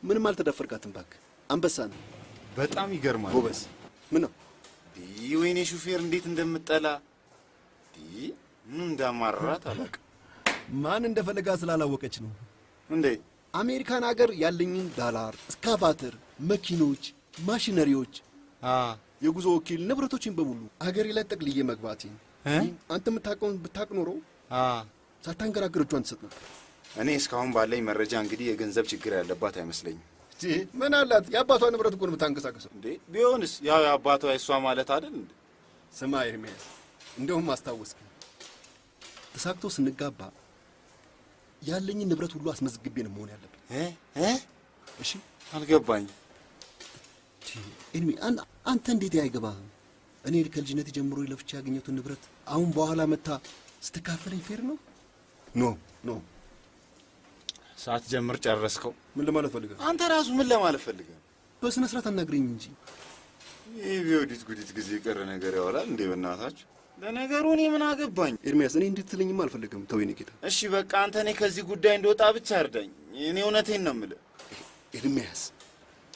ምንም አልተዳፈርካትም እባክህ። አንበሳ ነው። በጣም ይገርማል። ጎበዝ። ምን ነው ወይኔ ሹፌር እንዴት እንደምጠላ ምን እንዳማራት አላውቅም። ማን እንደፈለጋ ስላላወቀች ነው እንዴ? አሜሪካን ሀገር ያለኝን ዳላር፣ እስካቫተር፣ መኪኖች፣ ማሽነሪዎች፣ የጉዞ ወኪል ንብረቶችን በሙሉ አገሬ ላይ ጠቅልዬ መግባቴን አንተ የምታውቀውን ብታውቅ ኖሮ ሳታንገራግር እጇን ትሰጥ ነበር። እኔ እስካሁን ባለኝ መረጃ እንግዲህ የገንዘብ ችግር ያለባት አይመስለኝም። ምን አላት? የአባቷ ንብረት እኮ ነው የምታንቀሳቀሰው። እንዴ ቢሆንስ ያው የአባቷ የሷ ማለት አይደል እንዴ? ስማ ኤርሚያስ፣ እንደውም አስታወስክ። ተሳክቶ ስንጋባ ያለኝን ንብረት ሁሉ አስመዝግቤ ነው መሆን ያለብኝ። እሺ? አልገባኝ። ኤርሚ፣ አንተ እንዴት አይገባህም? እኔ ከልጅነት ጀምሮ ለፍቼ ያገኘሁትን ንብረት አሁን በኋላ መታ ስትካፈለኝ ፌር ነው? ኖ ሰዓት ጀምር ጨረስከው። ምን ለማለት ፈልገህ? አንተ ራሱ ምን ለማለት ፈልገህ? በስነ ስርዓት አናግረኝ እንጂ። ይሄ ቢወዲት ጉዲት ጊዜ ቀረ ነገር ያወራል እንዴ? በእናታችሁ ለነገሩ እኔ ምን አገባኝ? ኤርሚያስ፣ እኔ እንድትለኝም አልፈልግም። ተው የኔ ጌታ። እሺ በቃ አንተ እኔ ከዚህ ጉዳይ እንደወጣ ብቻ እርዳኝ። እኔ እውነቴን ነው የምልህ። ኤርሚያስ፣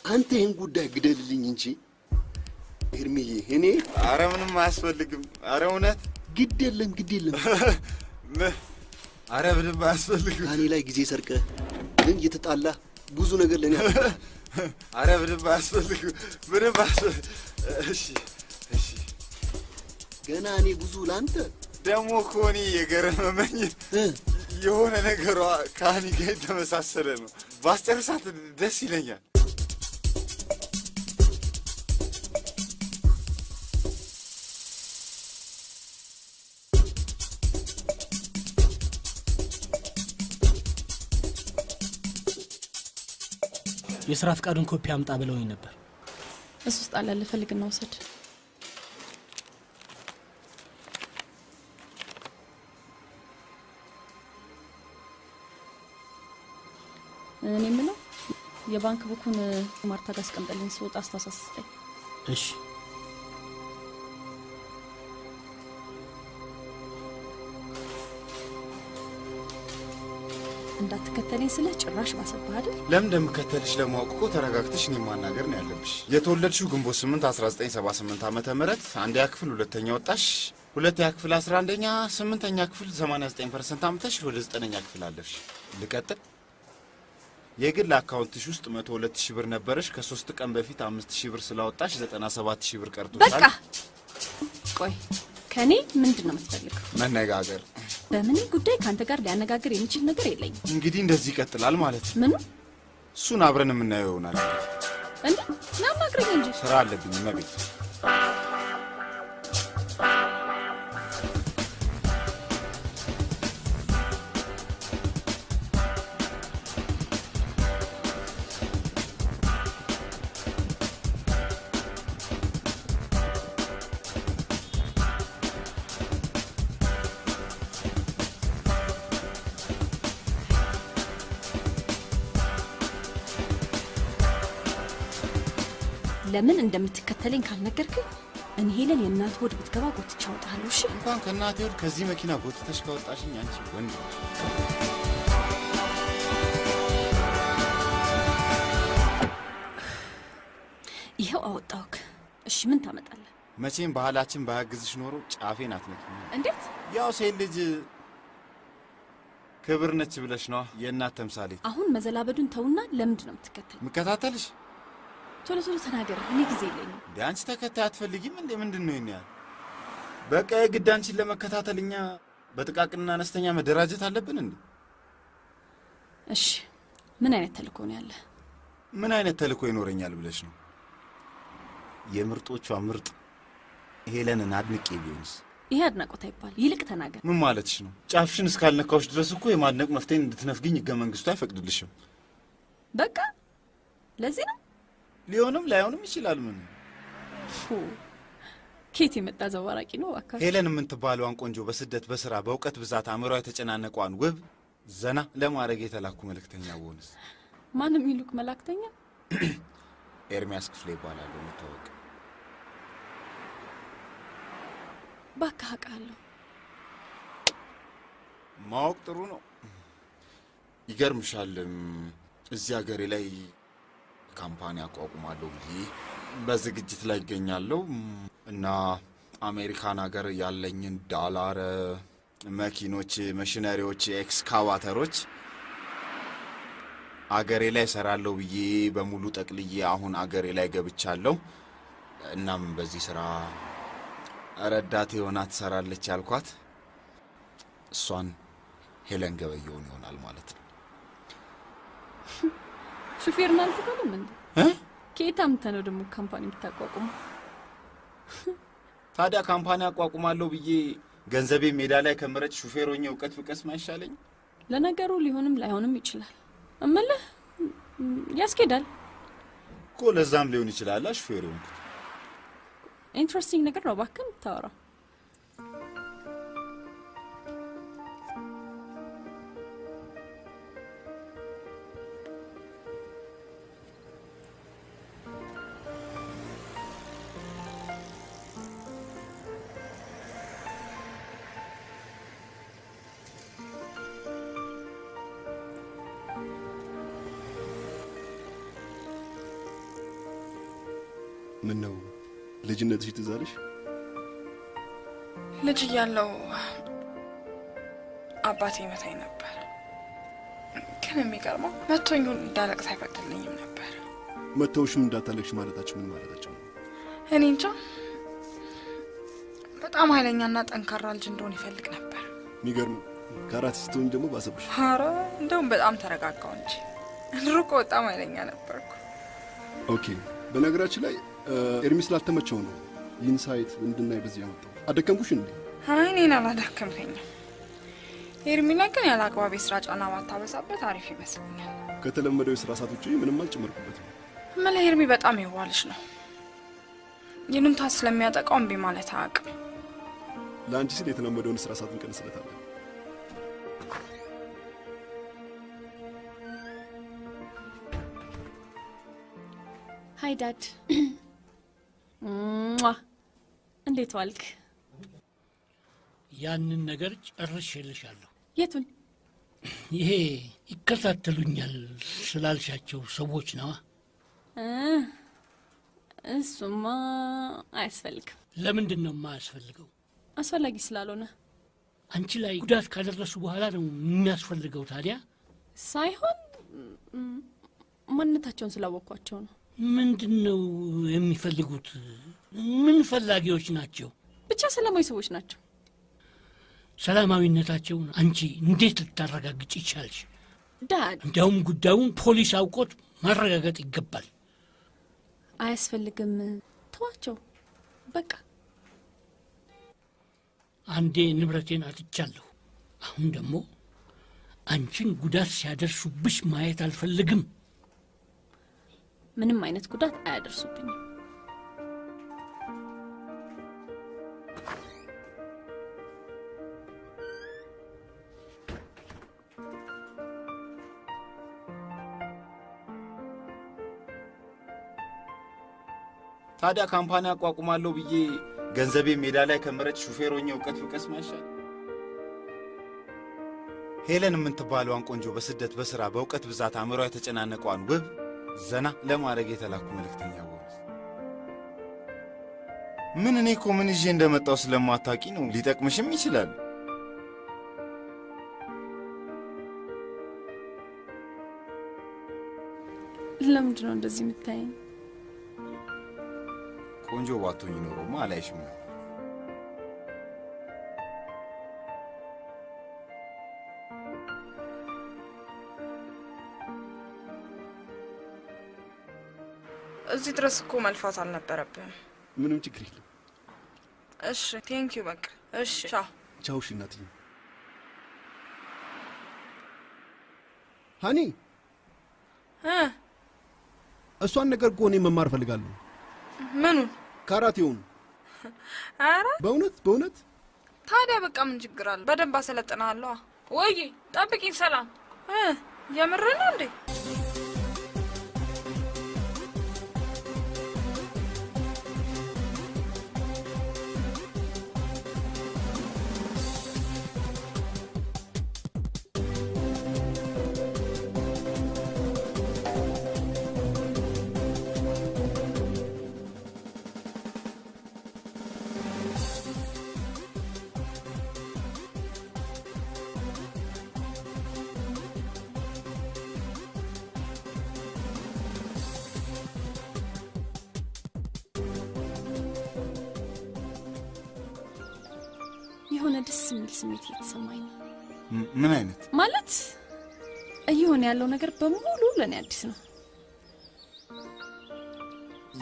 አንተ ይህን ጉዳይ ግደልልኝ እንጂ ኤርሚዬ፣ እኔ አረ ምንም አያስፈልግም። አረ እውነት ግድ የለም አረ ምንም አያስፈልግም። ከእኔ ላይ ጊዜ ሰርቀህ ግን እየተጣላህ ብዙ ነገር ለኔ አረ ምንም አያስፈልግም። እሺ ገና እኔ ብዙ ላንተ ደግሞ ኮኒ የገረመመኝ የሆነ ነገሯ ከአኒ ጋር የተመሳሰለ ነው። ባስጨርሳት ደስ ይለኛል። የሥራ ፍቃዱን ኮፒ አምጣ ብለውኝ ነበር። እሱ ውስጥ አለ ልፈልግና ወሰድ። እኔ ምነው የባንክ ቡኩን ማርታ ጋር አስቀምጠልኝ ስወጣ አስተሳሰስተኝ። እሺ እንዳትከተለኝ ስለ ጭራሽ ባሰባህ አይደል? ለምን እንደምከተልሽ ለማወቅ እኮ ተረጋግተሽ እኔን ማናገር ነው ያለብሽ። የተወለድሽው ግንቦት 8 1978 ዓመተ ምህረት አንደኛ ክፍል ሁለተኛ ወጣሽ፣ ሁለተኛ ክፍል 11ኛ፣ 8ኛ ክፍል 89% አምጥተሽ ወደ 9ኛ ክፍል አለፍሽ። ልቀጥል? የግል አካውንትሽ ውስጥ 102,000 ብር ነበረሽ። ከ3 ቀን በፊት 5,000 ብር ስላወጣሽ 97,000 ብር ቀርቶሻል። በቃ ቆይ፣ ከኔ ምንድነው የምትፈልገው? መነጋገር። በምን ጉዳይ ካንተ ጋር ሊያነጋግር የሚችል ነገር የለኝም። እንግዲህ እንደዚህ ይቀጥላል ማለት ነው። ምን? እሱን አብረን የምናየው ይሆናል። እንዴ ናማክረኝ እንጂ ስራ አለብኝ መቤት። ለምን እንደምትከተለኝ ካልነገርከኝ እኔ ሄለን የእናት ሆድ ብትገባ ጎትቼ አወጣለሁ። እሺ እንኳን ከእናቴ ሆድ ከዚህ መኪና ጎትተሽ ካወጣሽኝ አንቺ ወንድ ይኸው አወጣሁክ። እሺ ምን ታመጣለህ? መቼም ባህላችን ባያግዝሽ ኖሮ ጫፌን አትነኪም። እንዴት? ያው ሴት ልጅ ክብር ነች ብለሽ ነው የእናት ተምሳሌት። አሁን መዘላበዱን ተውና ለምንድን ነው የምትከተል? ምከታተልሽ? ቶሎ ቶሎ ተናገር፣ እኔ ጊዜ የለኝም። እንደ አንቺ ተከታይ አትፈልጊም እንዴ? ምንድን ነው ይሄን ያህል? በቃ የግድ አንቺን ለመከታተል እኛ በጥቃቅንና አነስተኛ መደራጀት አለብን እንዴ? እሺ ምን አይነት ተልእኮ ነው ያለ? ምን አይነት ተልእኮ ይኖረኛል ብለሽ ነው? የምርጦቿ ምርጥ ሄለንን አድንቄ ቢሆንስ? ይሄ አድናቆት አይባል፣ ይልቅ ተናገር። ምን ማለትሽ ነው? ጫፍሽን እስካልነካውሽ ድረስ እኮ የማድነቅ መፍትሄን እንድትነፍግኝ ሕገ መንግስቱ አይፈቅድልሽም። በቃ ለዚህ ነው። ሊሆንም ላይሆንም ይችላል። ምን ኬት የመጣ ዘዋራቂ ነው አካል። ሄለን የምትባለዋን ቆንጆ በስደት በስራ በእውቀት ብዛት አእምሯ የተጨናነቋን ውብ ዘና ለማድረግ የተላኩ መልእክተኛ ወንስ? ማንም ይሉክ መልእክተኛ? ኤርሚያስ ክፍሌ ይባላል። የምታወቅ ባካ አውቃለሁ። ማወቅ ጥሩ ነው። ይገርምሻል፣ እዚህ ሀገሬ ላይ ካምፓኒ አቋቁማለሁ ብዬ በዝግጅት ላይ ይገኛለሁ እና አሜሪካን ሀገር ያለኝን ዳላር፣ መኪኖች፣ መሽነሪዎች፣ ኤክስካቫተሮች አገሬ ላይ ሰራለሁ ብዬ በሙሉ ጠቅልዬ አሁን አገሬ ላይ ገብቻለሁ። እናም በዚህ ስራ ረዳት ሆና ትሰራለች ያልኳት እሷን ሄለን ገበየውን ይሆናል ማለት ነው። ሹፌር ናንተ ነው ምን? ከየት አምጥተህ ነው ደግሞ ካምፓኒ የምታቋቁመው? ታዲያ ካምፓኒ አቋቁማለሁ ብዬ ገንዘቤ ሜዳ ላይ ከመረጭ ሹፌር ሆኜ እውቀት ብቀስም አይሻለኝ? ለነገሩ ሊሆንም ላይሆንም ይችላል። እምልህ ያስኬዳል እኮ። ለዛም ሊሆን ይችላል ሹፌር ሆንኩት። ኢንትረስቲንግ ነገር ነው እባክህ የምታወራው። ምን ነው ልጅነትሽ ትዝ አለሽ? ልጅ እያለሁ አባቴ መታኝ ነበር። ግን የሚገርመው መቶኙን እንዳለቅስ አይፈቅድልኝም ነበር። መተውሽም እንዳታለቅሽ ማለታቸው ምን ማለታቸው ነው? እኔ እንጃ። በጣም ኃይለኛና ጠንካራ ልጅ እንደሆነ ይፈልግ ነበር። የሚገርም ከአራት ስትሆኝ ደግሞ ባሰብሽ። ኧረ እንደውም በጣም ተረጋጋው እንጂ ድሮ እኮ በጣም ኃይለኛ ነበርኩ። ኦኬ፣ በነገራችን ላይ ኤርሚ ስላልተመቸው ነው ኢንሳይት እንድናይ በዚህ ያመጣው። አደከምኩሽ እንዴ? አይ እኔን አላደከምከኝም። ኤርሚና ግን ያለ አግባብ የስራ ጫና ባታበዛበት አሪፍ ይመስለኛል። ከተለመደው የሥራ ሰዓት ውጪ ምንም አልጨመርኩበትም። እምልህ ኤርሚ በጣም የዋልሽ ነው። ይሉንታ ስለሚያጠቃው እምቢ ማለት አያውቅም። ለአንቺ ሲል የተለመደውን ሥራ ሰዓት እንቀንስለታለን። ሃይ ዳድ። እንዴት ዋልክ? ያንን ነገር ጨርሼልሻለሁ። የቱን? ይሄ ይከታተሉኛል ስላልሻቸው ሰዎች ነዋ። እሱማ አያስፈልግም። ለምንድን ነው የማያስፈልገው? አስፈላጊ ስላልሆነ። አንቺ ላይ ጉዳት ካደረሱ በኋላ ነው የሚያስፈልገው። ታዲያ ሳይሆን ማንነታቸውን ስላወቅኳቸው ነው። ምንድን ነው የሚፈልጉት? ምን ፈላጊዎች ናቸው? ብቻ ሰላማዊ ሰዎች ናቸው። ሰላማዊነታቸውን አንቺ እንዴት ልታረጋግጭ ይቻልሽ? ዳድ፣ እንዲያውም ጉዳዩን ፖሊስ አውቆት ማረጋገጥ ይገባል። አያስፈልግም። ተዋቸው በቃ። አንዴ ንብረቴን አጥቻለሁ። አሁን ደግሞ አንቺን ጉዳት ሲያደርሱብሽ ማየት አልፈልግም። ምንም አይነት ጉዳት አያደርሱብኝም። ታዲያ ካምፓኒ አቋቁማለሁ ብዬ ገንዘቤ ሜዳ ላይ ከመረጭ ሹፌሮኛ እውቀት ፍቀስ ማሻል። ሄለን የምትባለዋን ቆንጆ በስደት በሥራ በእውቀት ብዛት አእምሯ የተጨናነቀዋን ውብ ዘና ለማድረግ የተላኩ መልእክተኛ ቦነስ። ምን እኔ እኮ ምን ይዤ እንደመጣው ስለማታውቂ ነው። ሊጠቅምሽም ይችላል። ለምንድን ነው እንደዚህ የምታየኝ? ቆንጆ ባትሆኝ ኖሮማ አላይሽም ነበር። እዚህ ድረስ እኮ መልፋት አልነበረብህም። ምንም ችግር የለም። እሺ ቴንኪዩ በቃ። እሺ ቻው። ቻው። እሺ እናትዬ። ሀኒ እሷን ነገር እኮ እኔ መማር እፈልጋለሁ። ምኑን? ካራቴውን። ኧረ በእውነት ታዲያ በቃ ምን ችግር አለ? በደንብ አሰለጥናለሁ። ወይ ጠብቂኝ። ሰላም የምር ነው እንዴ? የሆነ ደስ የሚል ስሜት እየተሰማኝ ነው። ምን አይነት ማለት? እየሆነ ያለው ነገር በሙሉ ለኔ አዲስ ነው።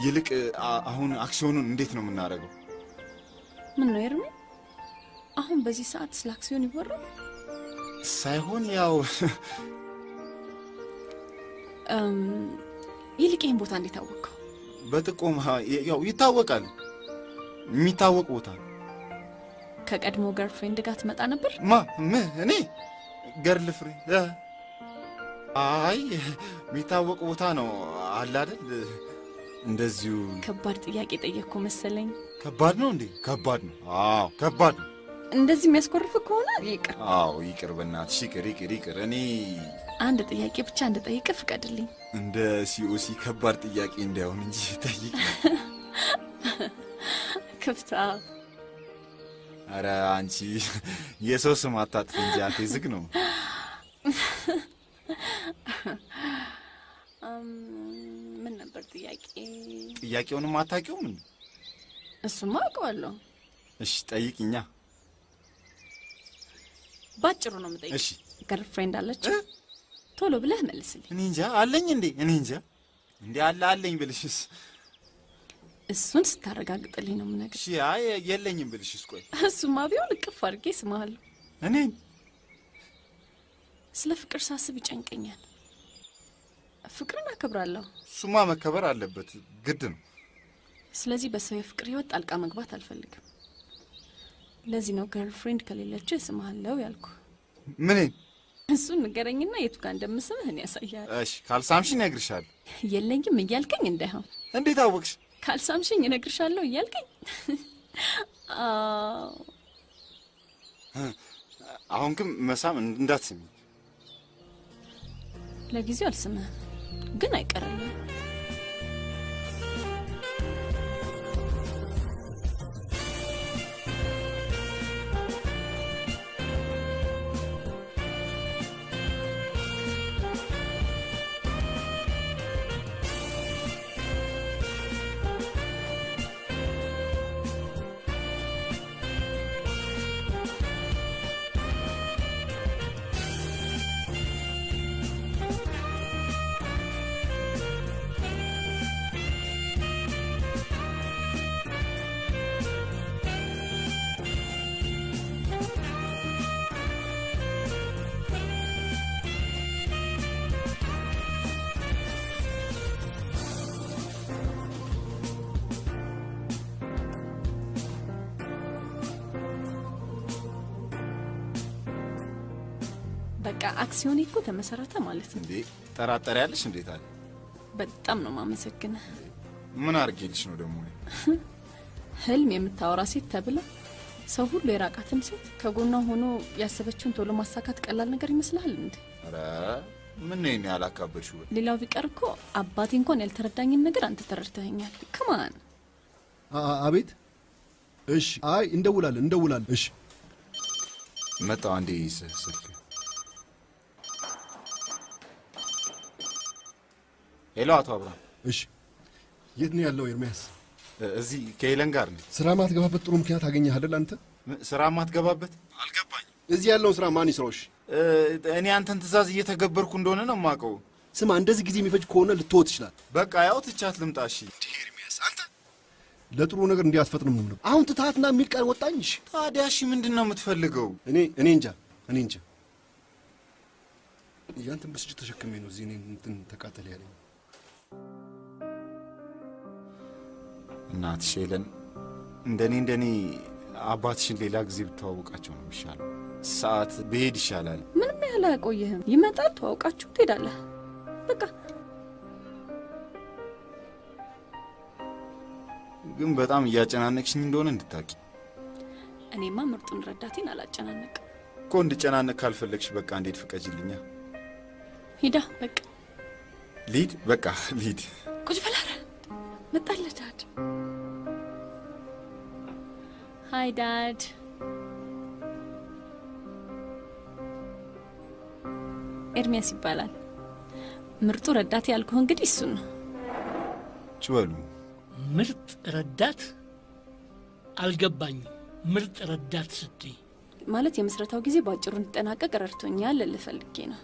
ይልቅ አሁን አክሲዮኑን እንዴት ነው የምናደርገው? ምን ነው ኤርሚ? አሁን በዚህ ሰዓት ስለ አክሲዮን ይወራል? ሳይሆን ያው ይልቅ ይህን ቦታ እንዴት አወቀው? በጥቆማ ያው ይታወቃል። የሚታወቅ ቦታ ነው። ከቀድሞ ገርልፍሬንድ ጋር ትመጣ ነበር? እኔ ገርል ፍሬንድ? አይ የሚታወቅ ቦታ ነው አለ አይደል? እንደዚሁ። ከባድ ጥያቄ ጠየቅኩ መሰለኝ። ከባድ ነው እንዴ? ከባድ ነው። አዎ ከባድ ነው። እንደዚህ የሚያስኮርፍ ከሆነ ይቅር። አዎ ይቅር፣ በእናትሽ ይቅር። እኔ አንድ ጥያቄ ብቻ እንድጠይቅ ፍቀድልኝ። እንደ ሲኦሲ ከባድ ጥያቄ እንዳይሆን እንጂ ጠይቅ። ክፍታ። አረ አንቺ የሰው ስም አታጥፊ እንጂ አፌ ዝግ ነው። ምን ነበር ጥያቄ? ጥያቄውንም አታውቂውም? እሱማ አውቀዋለሁ። እሺ ጠይቂኛ። ባጭሩ ነው የምጠይቅ። እሺ ገርልፍሬንድ አለች? ቶሎ ብለህ መልስልኝ። እኔ እንጃ አለኝ እንዴ? እኔ እንጃ እንዴ አለኝ ብልሽስ? እሱን ስታረጋግጥልኝ ነው የምነግርህ። እሺ አይ የለኝም ብልሽስ? ቆይ እሱማ ቢሆን እቅፍ አድርጌ ስማሃለሁ። እኔ ስለ ፍቅር ሳስብ ይጨንቀኛል። ፍቅርን አከብራለሁ። እሱማ መከበር አለበት፣ ግድ ነው። ስለዚህ በሰው የፍቅር ህይወት ጣልቃ መግባት አልፈልግም። ለዚህ ነው ገርልፍሬንድ ከሌለችው እስምሃለሁ ያልኩ። ምን? እሱን ንገረኝና የቱ ጋር እንደምስምህ እኔ ያሳያል። እሺ ካልሳምሽኝ እነግርሻለሁ። የለኝም እያልከኝ እንዳይሆን። እንዴት አወቅሽ? ካልሳምሽኝ እነግርሻለሁ እያልከኝ። አሁን ግን መሳም እንዳትስሚ። ለጊዜው አልስምህም፣ ግን አይቀርልም። በቃ አክሲዮን እኮ ተመሰረተ ማለት ነው። እንዴ ጠራጠሪያለሽ? እንዴት አለ? በጣም ነው ማመሰግነው። ምን አርጌልሽ ነው ደግሞ? ህልም የምታወራ ሴት ተብላ ሰው ሁሉ የራቃትን ሴት ከጎኗ ሆኖ ያሰበችውን ቶሎ ማሳካት ቀላል ነገር ይመስላል እንዴ? አረ ምን ነው እኔ ያላካበድሽው? ሌላው ቢቀር እኮ አባቴ እንኳን ያልተረዳኝን ነገር አንተ ተረድተኸኛል። ከማን? አቤት። እሺ፣ አይ እንደውላለን። እሺ መጣው አንዴ ስልክ። ሄሎ አቶ አብርሃም። እሺ የት ነው ያለው ኤርሚያስ? እዚህ ከሄለን ጋር ነው። ስራ ማትገባበት ጥሩ ምክንያት አገኘህ አይደል አንተ? ስራ ማትገባበት? አልገባኝ። እዚህ ያለውን ስራ ማን ይስራውሽ? እኔ አንተን ትእዛዝ እየተገበርኩ እንደሆነ ነው የማውቀው። ስማ እንደዚህ ጊዜ የሚፈጅ ከሆነ ልትወት ይችላል። በቃ ያው ትቻት ልምጣ። እሺ ኤርሚያስ አንተ ለጥሩ ነገር እንዲያስፈጥንም ነው። አሁን ትታትና የሚል ቃል ወጣኝ። እሺ ታዲያ እሺ ምንድነው የምትፈልገው? እኔ እንጃ። ያንተን ብስጭት ተሸክሜ ነው እዚህ እኔን እንትን ተቃጠለ ያለኝ። እናትሽ ሄለን እንደኔ አባትሽን ሌላ ጊዜ ብትዋወቃቸው ነው የሚሻለው። ሰዓት ብሄድ ይሻላል። ምንም ያህል አያቆይህም። ይመጣል፣ ተዋውቃችሁ ትሄዳለህ። በቃ ግን በጣም እያጨናነቅሽኝ እንደሆነ እንድታቂ። እኔማ ምርጡን ረዳቴን አላጨናነቅም እኮ። እንድጨናነቅ ካልፈለግሽ በቃ እንዴት ፍቀጂልኛ። ሂዳ በቃ ሊድ በቃ ሊድ ቁጭ በላ። መጣለህ ዳድ። ሃይ ዳድ። ኤርሚያስ ይባላል። ምርጡ ረዳት ያልኩህ እንግዲህ እሱን ነው። ጭበሉ። ምርጥ ረዳት? አልገባኝም። ምርጥ ረዳት ስትይ ማለት የመስረታው ጊዜ ባጭሩ እንዲጠናቀቅ ረድቶኛል ልፈልጌ ነው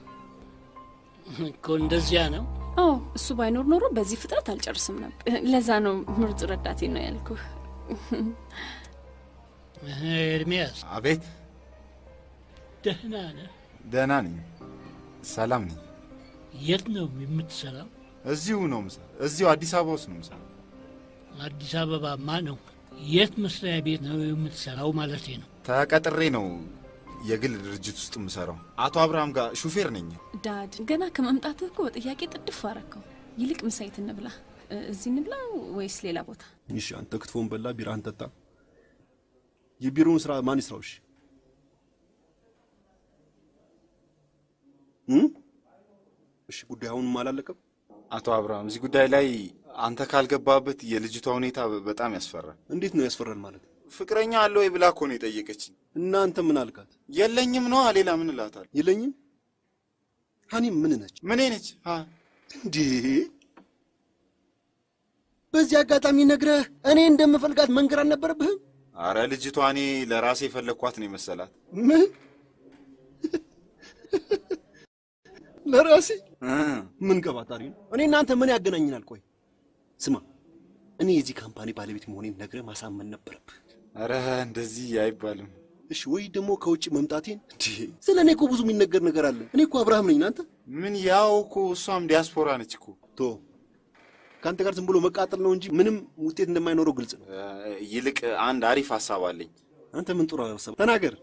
እኮ። እንደዚያ ነው? አዎ፣ እሱ ባይኖር ኖሮ በዚህ ፍጥነት አልጨርስም ነበር። ለዛ ነው ምርጡ ረዳቴ ነው ያልኩህ። ኤርሚያስ። አቤት። ደህና ነህ? ደህና ነኝ፣ ሰላም ነኝ። የት ነው የምትሰራው? እዚሁ ነው የምሰራው። እዚሁ አዲስ አበባ ውስጥ ነው የምሰራው። አዲስ አበባማ ነው። የት መስሪያ ቤት ነው የምትሰራው ማለቴ ነው? ተቀጥሬ ነው የግል ድርጅት ውስጥ የምሰራው። አቶ አብርሃም ጋር ሹፌር ነኝ። ዳድ፣ ገና ከመምጣትህ እኮ በጥያቄ ጥድፍ አረከው። ይልቅ ምሳይት እንብላ። እዚህ እንብላ ወይስ ሌላ ቦታ? እሺ አንተ ክትፎን በላ፣ ቢራህን ጠጣ። የቢሮውን ስራ ማን ይስራውሽ? እሺ ጉዳዩን አላለቀም? አቶ አብርሃም እዚህ ጉዳይ ላይ አንተ ካልገባበት የልጅቷ ሁኔታ በጣም ያስፈራል። እንዴት ነው ያስፈራል ማለት? ፍቅረኛ አለ ወይ ብላ እኮ ነው የጠየቀችኝ። እናንተ ምን አልካት? የለኝም ነው። ሌላ ምን እላታለሁ? የለኝም። ሀኒ ምን ነች? ምን ነች እንዴ? በዚህ አጋጣሚ ነግረህ እኔ እንደምፈልጋት መንገር አልነበረብህም? አረ ልጅቷ እኔ ለራሴ የፈለግኳት ነው የመሰላት። ምን ለራሴ ምን ቀባጣሪ ነው? እኔ እናንተ ምን ያገናኝናል? ቆይ ስማ፣ እኔ የዚህ ካምፓኒ ባለቤት መሆኔን ነግረህ ማሳመን ነበረብህ። አረ እንደዚህ አይባልም። እሺ ወይ ደግሞ ከውጭ መምጣቴን ስለኔ እኮ ብዙ የሚነገር ነገር አለ። እኔ እኮ አብርሃም ነኝ አንተ ምን ያው እኮ እሷም ዲያስፖራ ነች እኮ ቶ ካንተ ጋር ዝም ብሎ መቃጠል ነው እንጂ ምንም ውጤት እንደማይኖረው ግልጽ ነው። ይልቅ አንድ አሪፍ ሐሳብ አለኝ። አንተ ምን ጥሩ ሐሳብ ተናገር።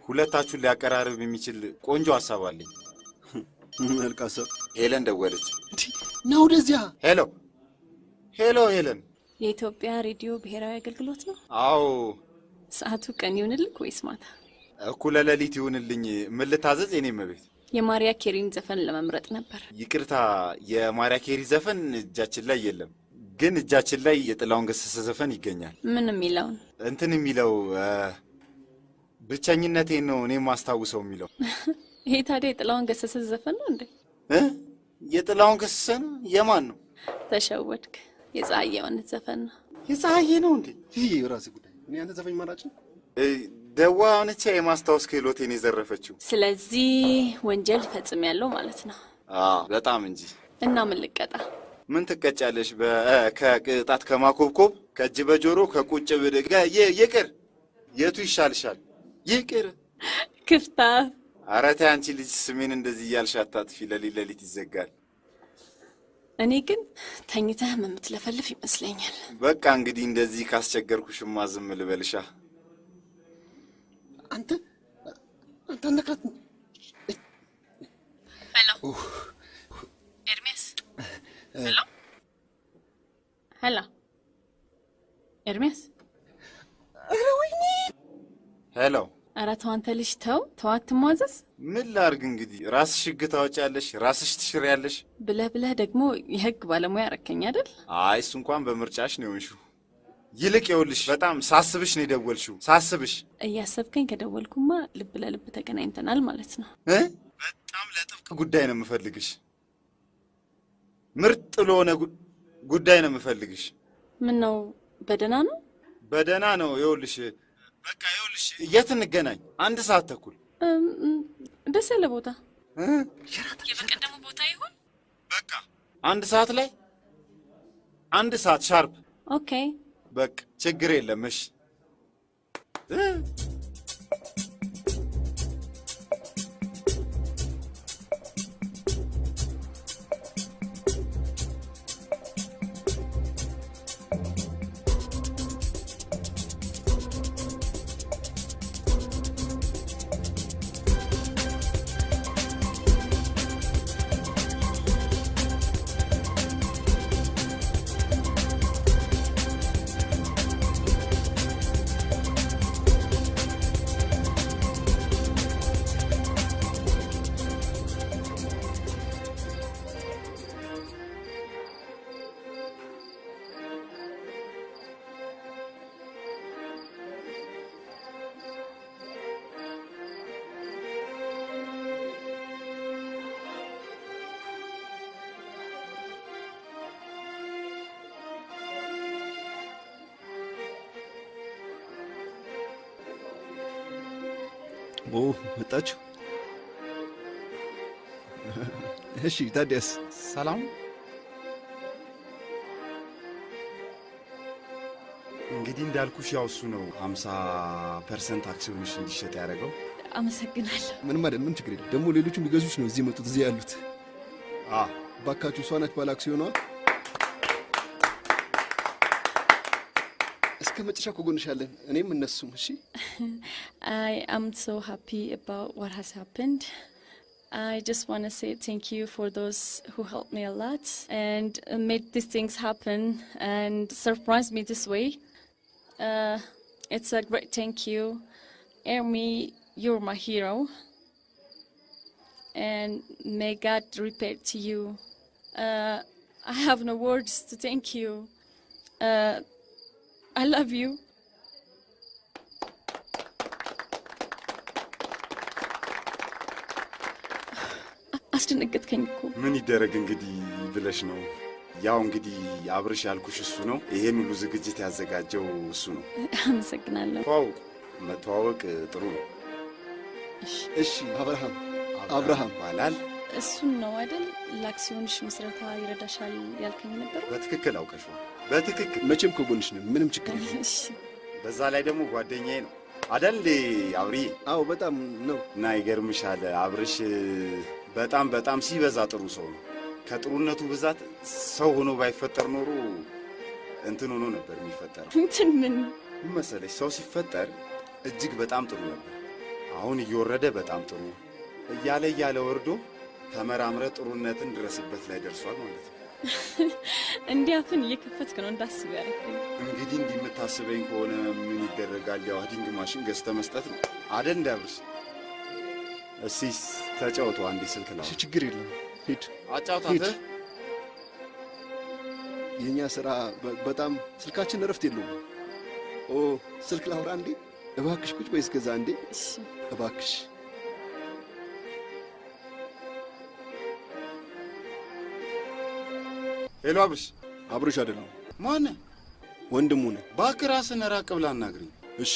ሁለታችሁን ሊያቀራርብ የሚችል ቆንጆ ሐሳብ አለኝ። መልካም ሄለን ደወለች። ነው ወደዚያ። ሄሎ ሄለን። የኢትዮጵያ ሬዲዮ ብሔራዊ አገልግሎት ነው? አዎ። ሰዓቱ ቀን ይሁንልክ ወይስ ማታ? እኩለ ሌሊት ይሁንልኝ። ምን ልታዘዝ? የኔም ቤት የማሪያ ኬሪን ዘፈን ለመምረጥ ነበር። ይቅርታ፣ የማሪያ ኬሪ ዘፈን እጃችን ላይ የለም፣ ግን እጃችን ላይ የጥላውን ገሰሰ ዘፈን ይገኛል። ምን የሚለውን? እንትን የሚለው ብቸኝነቴን ነው እኔ ማስታውሰው የሚለው። ይሄ ታዲያ የጥላውን ገሰሰ ዘፈን ነው እንዴ? የጥላውን ገሰሰ ነው? የማን ነው? ተሸወድክ። የፀሐዬ ወንት ዘፈን ነው። የፀሐዬ ነው እንዴ? ይሄ ራስ ጉዳይ። እኔ አንተ ዘፈን ማራጭ ደዋ ሆነች የማስታወስ ክህሎቴን የዘረፈችው። ስለዚህ ወንጀል ፈጽሜያለሁ ማለት ነው? በጣም እንጂ። እና ምን ልቀጣ? ምን ትቀጫለሽ? ከቅጣት ከማኮብኮብ ከእጅ በጆሮ ከቁጭ ብድግ ይቅር። የቱ ይሻልሻል? ይቅር ክፍታ። ኧረ ተይ አንቺ ልጅ ስሜን እንደዚህ እያልሽ አታጥፊ። ሌሊት ይዘጋል። እኔ ግን ተኝተህ የምትለፈልፍ ይመስለኛል። በቃ እንግዲህ እንደዚህ ካስቸገርኩሽማ ዝም ልበልሻ። አንተ ነካት። ሄሎ ኤርሚያስ። ሄሎ ኤርሚያስ። ኧረ ወይኔ። ሄሎ። ኧረ ተው አንተ ልጅ ተው አትሟዘዝ። ምን ላድርግ እንግዲህ ራስሽ ሕግ ታወጫለሽ፣ ራስሽ ትሽሪያለሽ። ብለህ ደግሞ የሕግ ባለሙያ አረከኝ አይደል? አይ እሱ እንኳን በምርጫሽ ነው የሆንሽው። ይልቅ ይኸውልሽ በጣም ሳስብሽ ነው የደወልሽው። ሳስብሽ እያሰብከኝ ከደወልኩማ ልብ ለልብ ተገናኝተናል ማለት ነው። በጣም ለጥብቅ ጉዳይ ነው የምፈልግሽ። ምርጥ ለሆነ ጉዳይ ነው የምፈልግሽ። ምን ነው በደህና ነው? በደህና ነው። ይኸውልሽ በቃ ይኸውልሽ የት እንገናኝ? 1 ሰዓት ተኩል ደስ ያለ ቦታ። የበቀደሙ ቦታ ይሁን። በቃ 1 ሰዓት ላይ 1 ሰዓት ሻርፕ። ኦኬ በቃ ችግር የለም። እሺ መጣችሁ? እሺ ታዲያስ? ሰላም። እንግዲህ እንዳልኩሽ ያው እሱ ነው 50% አክሲዮንሽ እንዲሸጥ ያደረገው። አመሰግናለሁ። ምንም አይደል፣ ምን ችግር የለም። ደግሞ ሌሎቹም ሊገዙሽ ነው እዚህ መጡት፣ እዚህ ያሉት። ባካችሁ እሷ ናት ባለ አክሲዮኗ። እስከ መጨረሻ ከጎንሻለን፣ እኔም እነሱም። እሺ I am so happy about what has happened. I just want to say thank you for those who helped me a lot and made these things happen and surprised me this way. It's a great thank you. Ermi, you're my hero. And may God repay to you. I have no words to thank you. I love you. አስደነገጥከኝ እኮ። ምን ይደረግ እንግዲህ ብለሽ ነው። ያው እንግዲህ አብርሽ ያልኩሽ እሱ ነው። ይሄን ሁሉ ዝግጅት ያዘጋጀው እሱ ነው። አመሰግናለሁ። መተዋወቅ ጥሩ ነው። እሺ አብርሃም ባላል እሱን ነው አይደል? ለአክሲዮንሽ ምስረታ ይረዳሻል ያልከኝ ነበር። በትክክል አውቀሽዋል። በትክክል መቼም ከጎንሽ ነን። ምንም ችግር የለም። እሺ በዛ ላይ ደግሞ ጓደኛዬ ነው። አደል አብሪ? አዎ በጣም ነው። እና ይገርምሻል አብርሽ በጣም ሲበዛ ጥሩ ሰው ነው። ከጥሩነቱ ብዛት ሰው ሆኖ ባይፈጠር ኖሮ እንትን ሆኖ ነበር የሚፈጠረው። እንትን ምን መሰለሽ ሰው ሲፈጠር እጅግ በጣም ጥሩ ነበር። አሁን እየወረደ በጣም ጥሩ እያለ ወርዶ ተመራምረ ጥሩነትን ድረስበት ላይ ደርሷል ማለት ነው። እንዲህ አፍን እየከፈትክ ነው እንዳስብ ያደረገኝ። እንግዲህ እንዲህ የምታስበኝ ከሆነ ምን ይደረጋል? ያው ዲንግ ማሽን ገዝተህ መስጠት ነው አይደል? እንዳብርሽ እስኪ ተጫወቱ። አንዴ ስልክ ነው። ችግር የለም ሂድ አጫውታት። የኛ ስራ በጣም ስልካችን እረፍት የለውም። ኦ ስልክ ላውራ እንዴ? እባክሽ ቁጭ በይ እስከዛ እንዴ። እሺ እባክሽ ሄሎ አብርሽ። አብርሽ አይደለም። ማን? ወንድሙ ነህ። እባክህ ራስህን ራቅ ብላ አናግረኝ። እሺ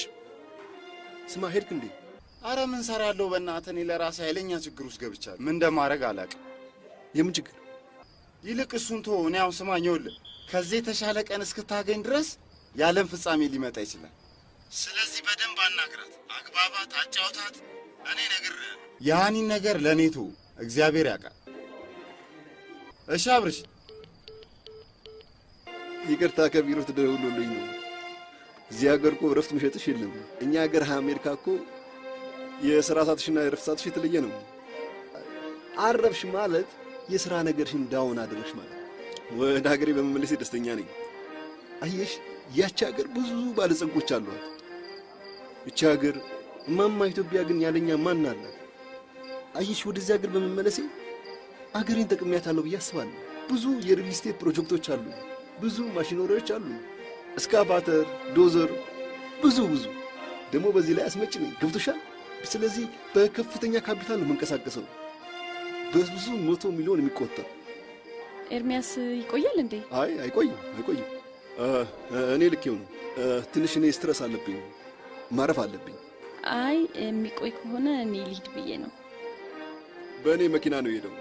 ስማ ሄድክ እንዴ? አረ ምን ሰራለሁ በእናትህ። እኔ ለራሴ ኃይለኛ ችግር ውስጥ ገብቻለሁ። ምን እንደማደርግ አላውቅም። የምን ችግር? ይልቅ እሱን ተወው። እኔ አሁን ስማኝ፣ ይኸውልህ ከዚህ የተሻለ ቀን እስክታገኝ ድረስ የዓለም ፍጻሜ ሊመጣ ይችላል። ስለዚህ በደንብ አናግራት፣ አግባባት፣ አጫውታት። እኔ ነግሬሃለሁ። ያኒን ነገር ለእኔ ተወው፣ እግዚአብሔር ያውቃል። እሺ አብርሽ። ይቅርታ ከቢሮ ተደውሎልኝ ነው። እዚህ ሀገር እኮ እረፍት መሸጥሽ የለም። እኛ ሀገር አሜሪካ እኮ የሥራ ሰዓትሽና የእረፍት ሰዓትሽ የተለየ ነው። አረፍሽ ማለት የሥራ ነገርሽን ዳውን አደረግሽ ማለት። ወደ ሀገሬ በመመለሴ ደስተኛ ነኝ። አየሽ ያቺ ሀገር ብዙ ባለጸጎች አሏት። እቺ ሀገር እማማ ኢትዮጵያ ግን ያለኛ ማን አላት? አየሽ ወደዚህ ሀገር በመመለሴ ሀገሬን ጠቅሜያታለሁ ብዬ አስባለሁ። ብዙ የሪል ስቴት ፕሮጀክቶች አሉ። ብዙ ማሽነሪዎች አሉ። እስካቫተር፣ ዶዘር፣ ብዙ ደግሞ በዚህ ላይ አስመጭ ነኝ። ገብቶሻል? ስለዚህ በከፍተኛ ካፒታል ነው የምንቀሳቀሰው። በብዙ 100 ሚሊዮን የሚቆጠር። ኤርሚያስ ይቆያል እንዴ? አይ አይቆይም። እኔ ልኬው ነው። ትንሽ እኔ ስትረስ አለብኝ፣ ማረፍ አለብኝ። አይ የሚቆይ ከሆነ እኔ ልሂድ ብዬ ነው። በእኔ መኪና ነው የሄደው።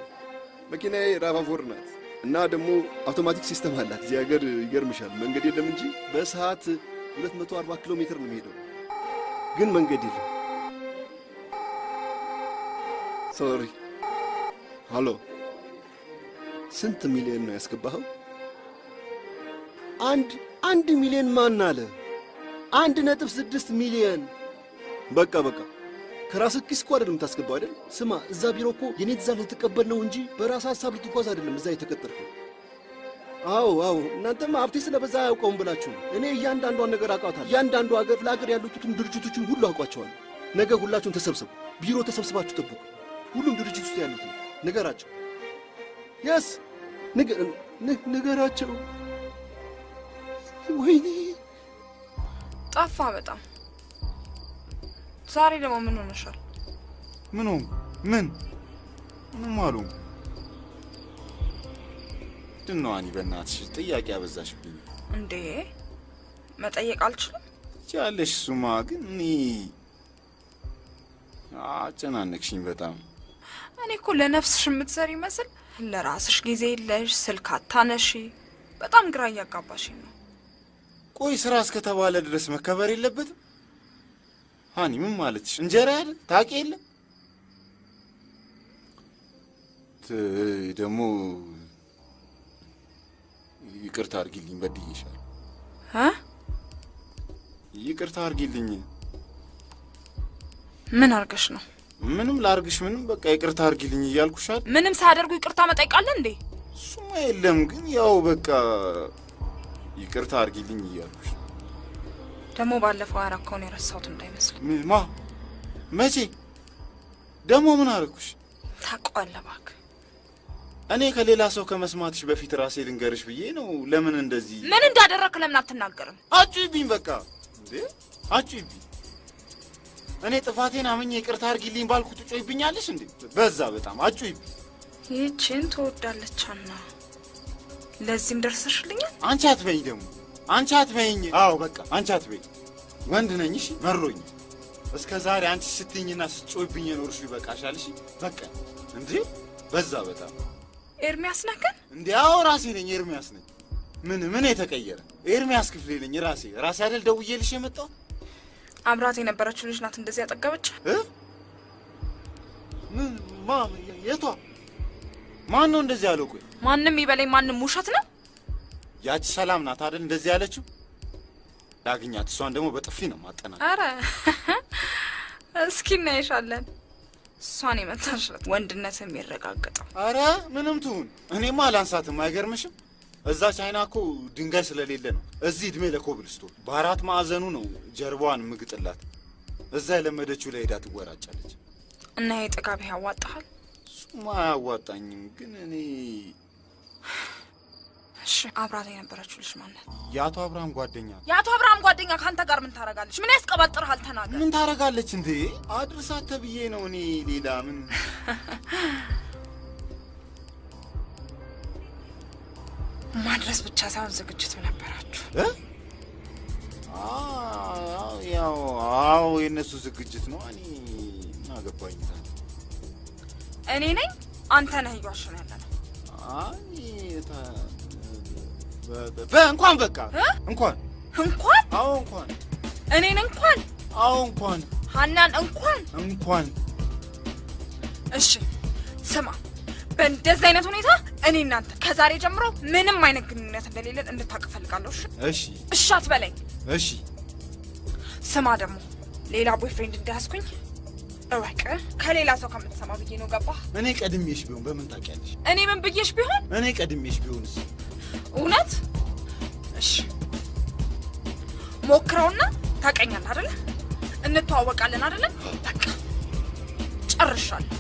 መኪናዬ ራቫፎር ናት እና ደግሞ አውቶማቲክ ሲስተም አላት። እዚህ ሀገር ይገርምሻል መንገድ የለም እንጂ በሰዓት 240 ኪሎ ሜትር ነው የሚሄደው። ግን መንገድ የለም። ሶሪ። ሃሎ፣ ስንት ሚሊዮን ነው ያስገባኸው? አንድ ሚሊዮን ማን አለ? 1.6 ሚሊዮን። በቃ ከራስህ ኪስ እኮ አይደለም የምታስገባው አይደል? ስማ እዛ ቢሮ እኮ የኔ ትዕዛዝ ልትቀበል ነው እንጂ በራስህ ሀሳብ ልትጓዝ አይደለም እዛ የተቀጠርከው። አዎ እናንተማ ሀብቴ ስለበዛ አያውቀውም ብላችሁ። እኔ እያንዳንዷን ነገር አውቃታለሁ። እያንዳንዱ ሀገር ለሀገር ያሉትን ድርጅቶችን ሁሉ አውቋቸዋለሁ። ነገ ሁላችሁም ተሰብሰቡ፣ ቢሮ ተሰብስባችሁ ጠብቁ። ሁሉም ድርጅት ውስጥ ያሉትን ነገራቸው። የስ ነገራቸው። ወይኔ ጠፋ በጣም። ዛሬ ደግሞ ምን ሆነሻል? ምንም አሉ። ምንድነው አኒ? በእናትሽ ጥያቄ አበዛሽብኝ እንዴ። መጠየቅ አልችልም? ትችያለሽ። እሱማ ግን እኔ አጨናነቅሽኝ በጣም። እኔ እኮ ለነፍስሽ የምትሰሪ ይመስል ለራስሽ ጊዜ የለሽ፣ ስልክ አታነሺ። በጣም ግራ እያጋባሽኝ ነው። ቆይ ስራ እስከተባለ ድረስ መከበር የለበትም? ሃኒ ምን ማለትሽ? እንጀራ አይደል ታውቂ የለ ደግሞ ይቅርታ አድርጊልኝ፣ በድዬሻለሁ። ይቅርታ አድርጊልኝ። ምን አርገሽ ነው? ምንም ላርግሽ ምንም፣ በቃ ይቅርታ አድርጊልኝ እያልኩሻል። ምንም ሳያደርጉ ይቅርታ መጠይቃለ እንዴ? እሱማ የለም፣ ግን ያው በቃ ይቅርታ አድርጊልኝ እያልኩሽ። ደግሞ ባለፈው ያረከውን የረሳሁት እንዳይመስል። መቼ ደግሞ ምን አረኩሽ? ታውቀዋለህ እባክህ። እኔ ከሌላ ሰው ከመስማትሽ በፊት ራሴ ልንገርሽ ብዬ ነው። ለምን እንደዚህ ምን እንዳደረክ ለምን አትናገርም? አጩይብኝ በቃ እንዴ አጩይብኝ። እኔ ጥፋቴን አምኜ ይቅርታ አድርጊልኝ ባልኩ ትጮይብኛለሽ እንዴ? በዛ በጣም አጩይብኝ። ይህችን ትወዳለችና ለዚህም ደርሰሽልኛል። አንቺ አትበይኝ ደግሞ አንቺ አትበይኝ። አዎ በቃ አንቺ አትበይኝ። ወንድ ነኝ እሺ፣ መሮኝ። እስከ ዛሬ አንቺ ስትይኝና ስትጮይብኝ የኖርሽ ይበቃሻል። እሺ በቃ እንዴ በዛ በጣም። ኤርሚያስ ነህ ግን? እንዴ አዎ ራሴ ነኝ፣ ኤርሚያስ ነኝ። ምን የተቀየረ? ኤርሚያስ ክፍሌ ነኝ ራሴ አይደል ደውዬልሽ የመጣሁት? አብራት የነበረችው ልጅ ናት እንደዚህ ያጠገበች? የቷ? ማን ነው እንደዚህ ያለው? ቆይ ማንም ይበለኝ ማንም ውሸት ነው። ያቺ ሰላም ናት አይደል እንደዚህ ያለችው? ዳግኛት እሷን ደግሞ በጥፊ ነው ማጠና። አረ እስኪ እናይሻለን። እሷን የመታሽለት ወንድነት የሚረጋገጠው። አረ ምንም ትሁን እኔማ አላንሳትም። አይገርምሽም? እዛ ቻይና እኮ ድንጋይ ስለሌለ ነው። እዚህ እድሜ ለኮብልስቶን በአራት ማዕዘኑ ነው ጀርባዋን ምግጥላት። እዛ የለመደችው ላይ ሄዳ ትወራጫለች። እና ይሄ ጥጋብ ያዋጣሃል? እሱማ አያዋጣኝም፣ ግን እኔ እሺ አብራት የነበረችው ልጅ ማለት የአቶ አብርሃም ጓደኛ። የአቶ አብርሃም ጓደኛ ካንተ ጋር ምን ታረጋለች? ምን ያስቀባጥርሃል? ተናገር። ምን ታረጋለች እንዴ? አድርሳት ተብዬ ነው እኔ። ሌላ ምን? ማድረስ ብቻ ሳይሆን ዝግጅትም ነበራችሁ? ያው የእነሱ ዝግጅት ነው። እኔ ምን አገባኝ? እኔ ነኝ አንተ ነህ እየዋሸን ያለነው? እንኳን በቃ እንኳን አዎ እንኳን እኔን እንኳን አዎ እንኳን ሀናን እንኳን እሺ ስማ፣ በእንደዚህ አይነት ሁኔታ እኔ እናንተ ከዛሬ ጀምሮ ምንም አይነት ግንኙነት እንደሌለን እንድታውቅ እፈልጋለሁ። እሺ አትበለኝ። እሺ ስማ፣ ደግሞ ሌላ ቦይፍሬንድ እንዳያስኩኝ እወቅ። ከሌላ ሰው ከምትሰማ ብዬ ነው። ገባህ? እኔ ቀድሜሽ ቢሆን በምን ታውቂያለሽ? እኔ ምን ብዬሽ ቢሆን? እኔ ቀድሜሽ ቢሆንስ? እውነት? እሺ ሞክረውና ታውቀኛለህ አይደለ? እንተዋወቃለን አይደለ? በቃ ጨርሻለሁ።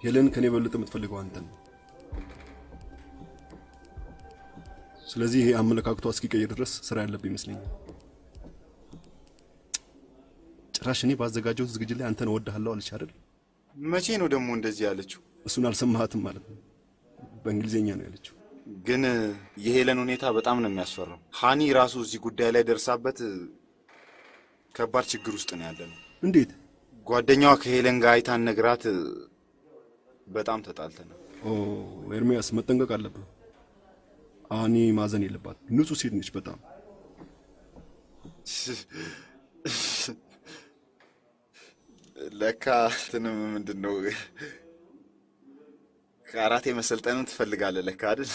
ሄለን ከኔ በልጥ የምትፈልገው አንተ ነው። ስለዚህ ይሄ አመለካከቷ እስኪቀየር ድረስ ስራ ያለብኝ ይመስለኛል። ጭራሽ እኔ ባዘጋጀው ዝግጅት ላይ አንተን እወድሃለሁ አለች አይደል? መቼ ነው ደግሞ እንደዚህ ያለችው? እሱን አልሰማሃትም ማለት ነው። በእንግሊዘኛ ነው ያለችው። ግን የሄለን ሁኔታ በጣም ነው የሚያስፈራው። ሃኒ ራሱ እዚህ ጉዳይ ላይ ደርሳበት ከባድ ችግር ውስጥ ነው ያለነው። እንዴት? ጓደኛዋ ከሄለን ጋር አይታን ነግራት በጣም ተጣልተናል። ኤርሚያስ መጠንቀቅ አለብህ። ሃኒ ማዘን የለባት። ንጹህ ሴት ነች በጣም። ለካ እንትንም ምንድነው ካራቴ መሰልጠንን ትፈልጋለህ ለካ አይደል?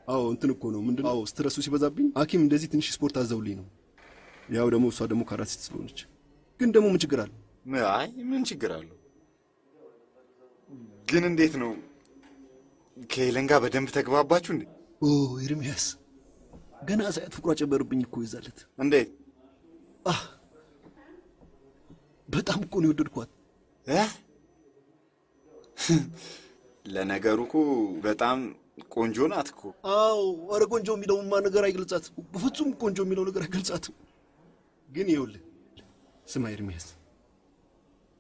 አዎ እንትን እኮ ነው ምንድነው? አዎ ስትረሱ ሲበዛብኝ ሐኪም እንደዚህ ትንሽ ስፖርት አዘውልኝ ነው። ያው ደግሞ እሷ ደግሞ ካራቴ ስለሆነች። ግን ደግሞ ምን ችግር አለ? አይ ምን ችግር አለው? ግን እንዴት ነው ከሄለን ጋር በደንብ ተግባባችሁ እንዴ? ኤርሚያስ ገና ሳያት ፍቅሯ ጨመርብኝ እኮ ይዛለት። እንዴት? በጣም እኮ ነው የወደድኳት። ለነገሩ እኮ በጣም ቆንጆ ናት እኮ። አዎ ኧረ ቆንጆ የሚለውማ ነገር አይገልጻትም። በፍጹም ቆንጆ የሚለው ነገር አይገልጻትም። ግን ይኸውልህ ስማ ኤርሚያስ፣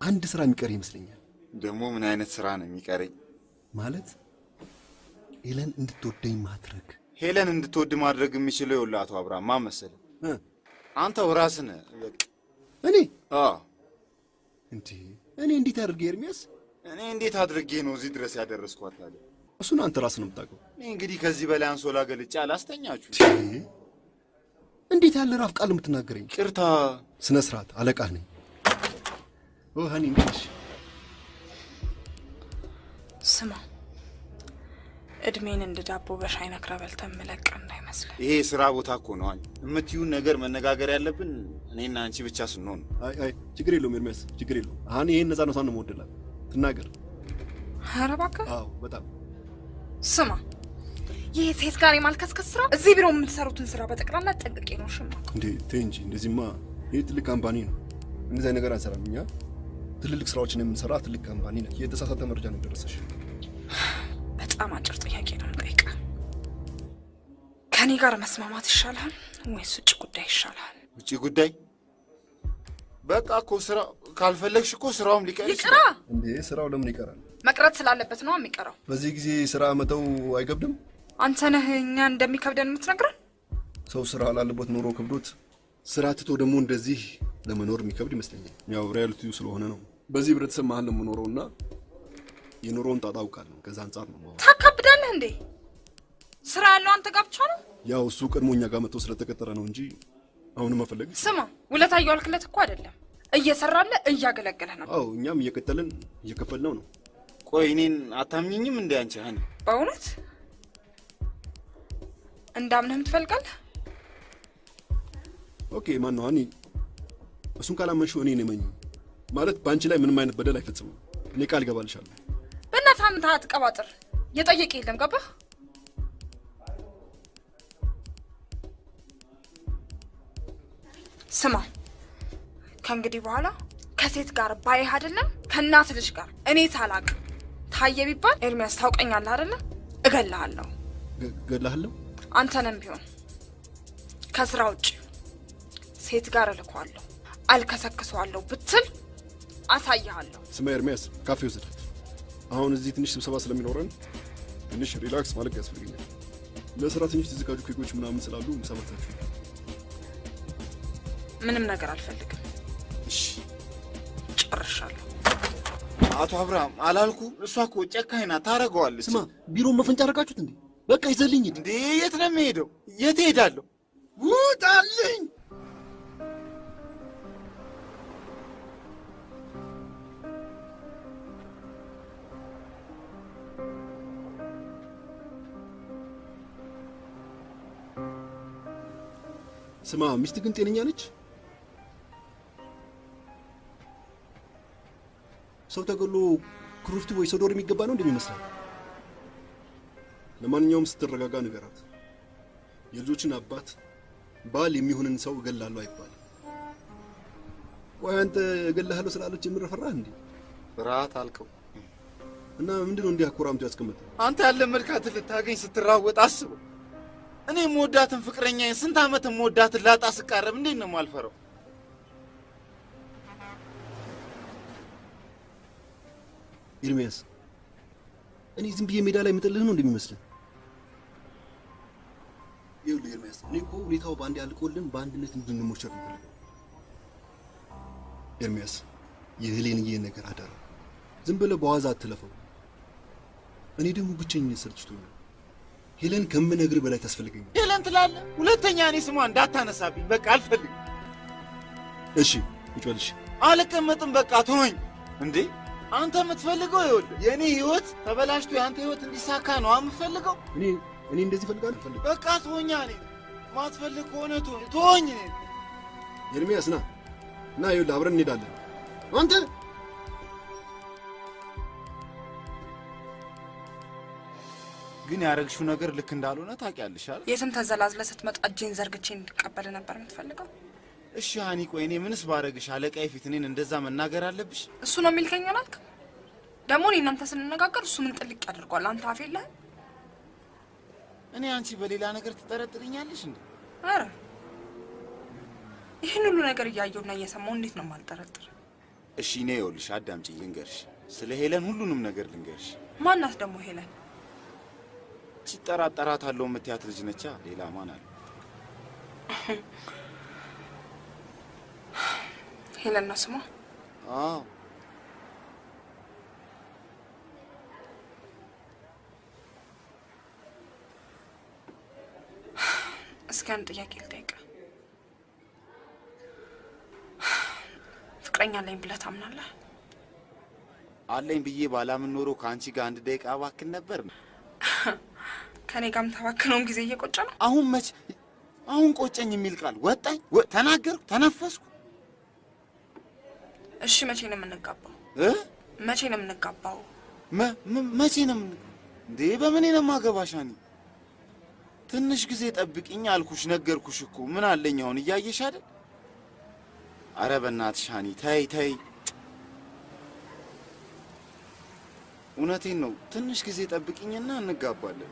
አንድ ስራ የሚቀር ይመስለኛል። ደግሞ ምን አይነት ስራ ነው የሚቀረኝ? ማለት ሄለን እንድትወደኝ ማድረግ። ሄለን እንድትወድ ማድረግ የሚችለው ይኸውልህ አቶ አብርሃም ማን መሰለህ? አንተው ራስህ ነህ። በቃ እኔ? አዎ እንዴ እኔ እንዴት አድርጌ ኤርሚያስ? እኔ እንዴት አድርጌ ነው እዚህ ድረስ ያደረስኳት አለ? እሱን አንተ ራስህ ነው የምታውቀው። እኔ እንግዲህ ከዚህ በላይ አንሶላ ገልጬ አላስተኛችሁ። እንዴት ያለ ራፍ ቃል የምትናገረኝ? ቅርታ። ስነ ስርዓት አለቃህ ነኝ። ሃኒ እንግዲህ ስማ፣ እድሜን እንደ ዳቦ በሻይ ነክረህ በልተህ የምለቅ እንዳይመስልህ። ይሄ ስራ ቦታ እኮ ነው። የምትዩን ነገር መነጋገር ያለብን እኔና አንቺ ብቻ ስንሆን። አይ ችግር የለውም ኤርሚያስ፣ ችግር የለውም። ሃኒ ይሄን ነፃነቷን ነው የምወደላት። ትናገር። ኧረ እባክህ። አዎ በጣም ስማ፣ ይሄ ሴት ጋር የማልከስከስ ስራ፣ እዚህ ቢሮ የምትሰሩትን ስራ በጠቅላላ ጠንቅቄ ነው ሽማ። እንዴ ተይ እንጂ፣ እንደዚህማ ይሄ ትልቅ ካምፓኒ ነው። እንደዚህ ነገር አንሰራም እኛ። ትልልቅ ስራዎችን የምንሰራ ትልቅ ካምፓኒ ነው። የተሳሳተ መረጃ ነው የደረሰሽ። በጣም አጭር ጥያቄ ነው የምጠይቅህ። ከኔ ጋር መስማማት ይሻላል ወይስ ውጭ ጉዳይ ይሻላል? ውጭ ጉዳይ? በቃ እኮ ስራ ካልፈለግሽ እኮ ስራውም ሊቀር ይቅራ። እንዴ ስራው ለምን ይቀራል? መቅረት ስላለበት ነው የሚቀረው። በዚህ ጊዜ ስራ መተው አይከብድም? አንተ ነህ እኛ እንደሚከብደን የምትነግረን። ሰው ስራ ላለበት ኑሮ ከብዶት ስራ ትቶ ደግሞ እንደዚህ ለመኖር የሚከብድ ይመስለኛል። ያው ሪያሊቲው ስለሆነ ነው። በዚህ ህብረተሰብ መሀል ነው የምኖረውና የኑሮውን ጣጣ አውቃለሁ። ከዛ አንጻር ነው ማለት። ታካብዳለህ እንዴ? ስራ ያለው አንተ ጋር ብቻ ነው? ያው እሱ ቀድሞኛ ጋር መጥቶ ስለተቀጠረ ነው እንጂ አሁን መፈለግ። ስማ ውለታ እየዋልክለት እኮ አይደለም፣ እየሰራለ እያገለገለ ነው። አዎ እኛም እየቀጠልን እየከፈልነው ነው። ቆይ እኔን አታምኚኝም እንዴ አንቺ? ሀኒ በእውነት እንዳምነህም ትፈልጋለህ? ኦኬ ማን ነው ሀኒ? እሱን ካላመንሽው እኔ ነኝ መኝ ማለት በአንቺ ላይ ምንም አይነት በደል አይፈጽምም። እኔ ቃል እገባልሻለሁ። በእናትህ አንተ አትቀባጥር። የጠየቀ የለም ገባህ? ስማ ከእንግዲህ በኋላ ከሴት ጋር ባይህ አይደለም ከእናት ልጅ ጋር እኔ ታላቅ ታየ ቢባል ኤርሚያስ ታውቀኛለህ አይደለ? እገልሃለሁ። እገልሃለሁ? አንተንም ቢሆን ከስራ ውጭ ሴት ጋር እልኳለሁ አልከሰክሰዋለሁ ብትል አሳይሃለሁ። ስማ ኤርሚያስ ካፌ ወስዳት። አሁን እዚህ ትንሽ ስብሰባ ስለሚኖረን ትንሽ ሪላክስ ማለት ያስፈልገኛል። ለሰራተኞች የተዘጋጁ ኬኮች ምናምን ስላሉ ምሳማታችሁ። ምንም ነገር አልፈልግም። እሺ ጨርሻለሁ። አቶ አብርሃም አላልኩ? እሷ እኮ ጨካኝ ናት፣ ታረገዋለች። ስማ ቢሮውን መፈንጫ አደረጋችሁት እንዴ? በቃ ይዘልኝ እንዴ! የት ነው የምሄደው? የት ሄዳለሁ? ውጣልኝ! ስማ ሚስት ግን ጤነኛ ነች? ሰው ተገሎ ክሩፍቱ ወይ ሶዶር የሚገባ ነው እንደሚመስለው። ለማንኛውም ስትረጋጋ ንገራት። የልጆችን አባት ባል የሚሆንን ሰው እገላለሁ አይባል። ወይ አንተ እገላለሁ ስላለች የምረፈራህ እንዴ? ፍርሃት አልከው እና ምንድነው እንዲህ አኮራምቶ ያስቀመጠው? አንተ ያለ መልካት ልታገኝ ስትራወጥ አስበው። እኔ የምወዳትን ፍቅረኛዬን ስንት ዓመት የምወዳትን ላጣ ስቃረብ እንዴት ነው የማልፈራው? ኤርሚያስ እኔ ዝም ብዬ ሜዳ ላይ የምጥልህ ነው እንደሚመስልህ? ይኸውልህ ኤርሚያስ እኔ እኮ ሁኔታው በአንድ ያልቆልን በአንድነት እንድንሞሸር ነው። ኤርሚያስ የሄሌንዬ ነገር አደራ ዝም ብለህ በዋዛ አትለፈው። እኔ ደግሞ ብቸኝነት ሰልችቶኛል። ሄለን ከምነግርህ በላይ ታስፈልገኛለህ። ሄለን ትላለህ? ሁለተኛ እኔ ስሟ እንዳታነሳብኝ። በቃ አልፈልግም። እሺ ቁጭ በል። እሺ አልቀመጥም። በቃ ተወኝ። እንዴ አንተ የምትፈልገው ይኸውልህ የእኔ ህይወት ተበላሽቶ የአንተ ህይወት እንዲሳካ ነው የምፈልገው። እኔ እንደዚህ ፈልጋለሁ። ፈልግ በቃ ተወኛ። እኔ ማትፈልግ ከሆነ ተወኝ። ኤርሚያስ ና ይኸውልህ አብረን እንሄዳለን። አንተ ግን ያረግሽው ነገር ልክ እንዳልሆነ ታውቂያለሽ አይደል? የትም ተንዘላዝለህ ስትመጣ እጄን ዘርግቼ እንድቀበል ነበር የምትፈልገው? እሺ ሀኒ ቆይ እኔ ምንስ ባረግሽ አለቃዬ ፊት እኔን እንደዛ መናገር አለብሽ? እሱ ነው የሚልከኝ አላልክ? ደግሞ እኔ እናንተ ስንነጋገር እሱ ምን ጥልቅ ያደርገዋል? አንተ አፍ የለህም? እኔ አንቺ በሌላ ነገር ትጠረጥርኛለሽ እንዴ? አረ ይህን ሁሉ ነገር እያየሁና እየሰማሁ እንዴት ነው የማልጠረጥር? እሺ እኔ ይኸውልሽ አዳምጪኝ ልንገርሽ። ስለ ሄለን ሁሉንም ነገር ልንገርሽ። ማናት ደግሞ ሄለን? ሲጠራጠራታለሁ የምትያት ልጅ ነቻ። ሌላ ማን አለ? ሄለን ነው ስሟ? አዎ እስኪ አንድ ጥያቄ ልጠይቅህ። ፍቅረኛ አለኝ ብለህ ታምናለህ? አለኝ ብዬ ባላምን ኖሮ ከአንቺ ጋር አንድ ደቂቃ አባክን ነበር። ከኔ ጋርም ተባክነውን ጊዜ እየቆጨ ነው። አሁን ቆጨኝ የሚል ቃል ወጣኝ፣ ተናገርኩ፣ ተነፈስኩ። እሺ መቼ ነው የምንጋባው? መቼ ነው የምንጋባው? መቼ ነው እንዴ? በምን ነው የማገባሽ? ሀኒ ትንሽ ጊዜ ጠብቂኝ አልኩሽ፣ ነገርኩሽ እኮ። ምን አለኝ አሁን? እያየሽ አይደል? አረ በእናትሽ ሀኒ ተይ። እውነቴን ነው። ትንሽ ጊዜ ጠብቂኝና እንጋባለን።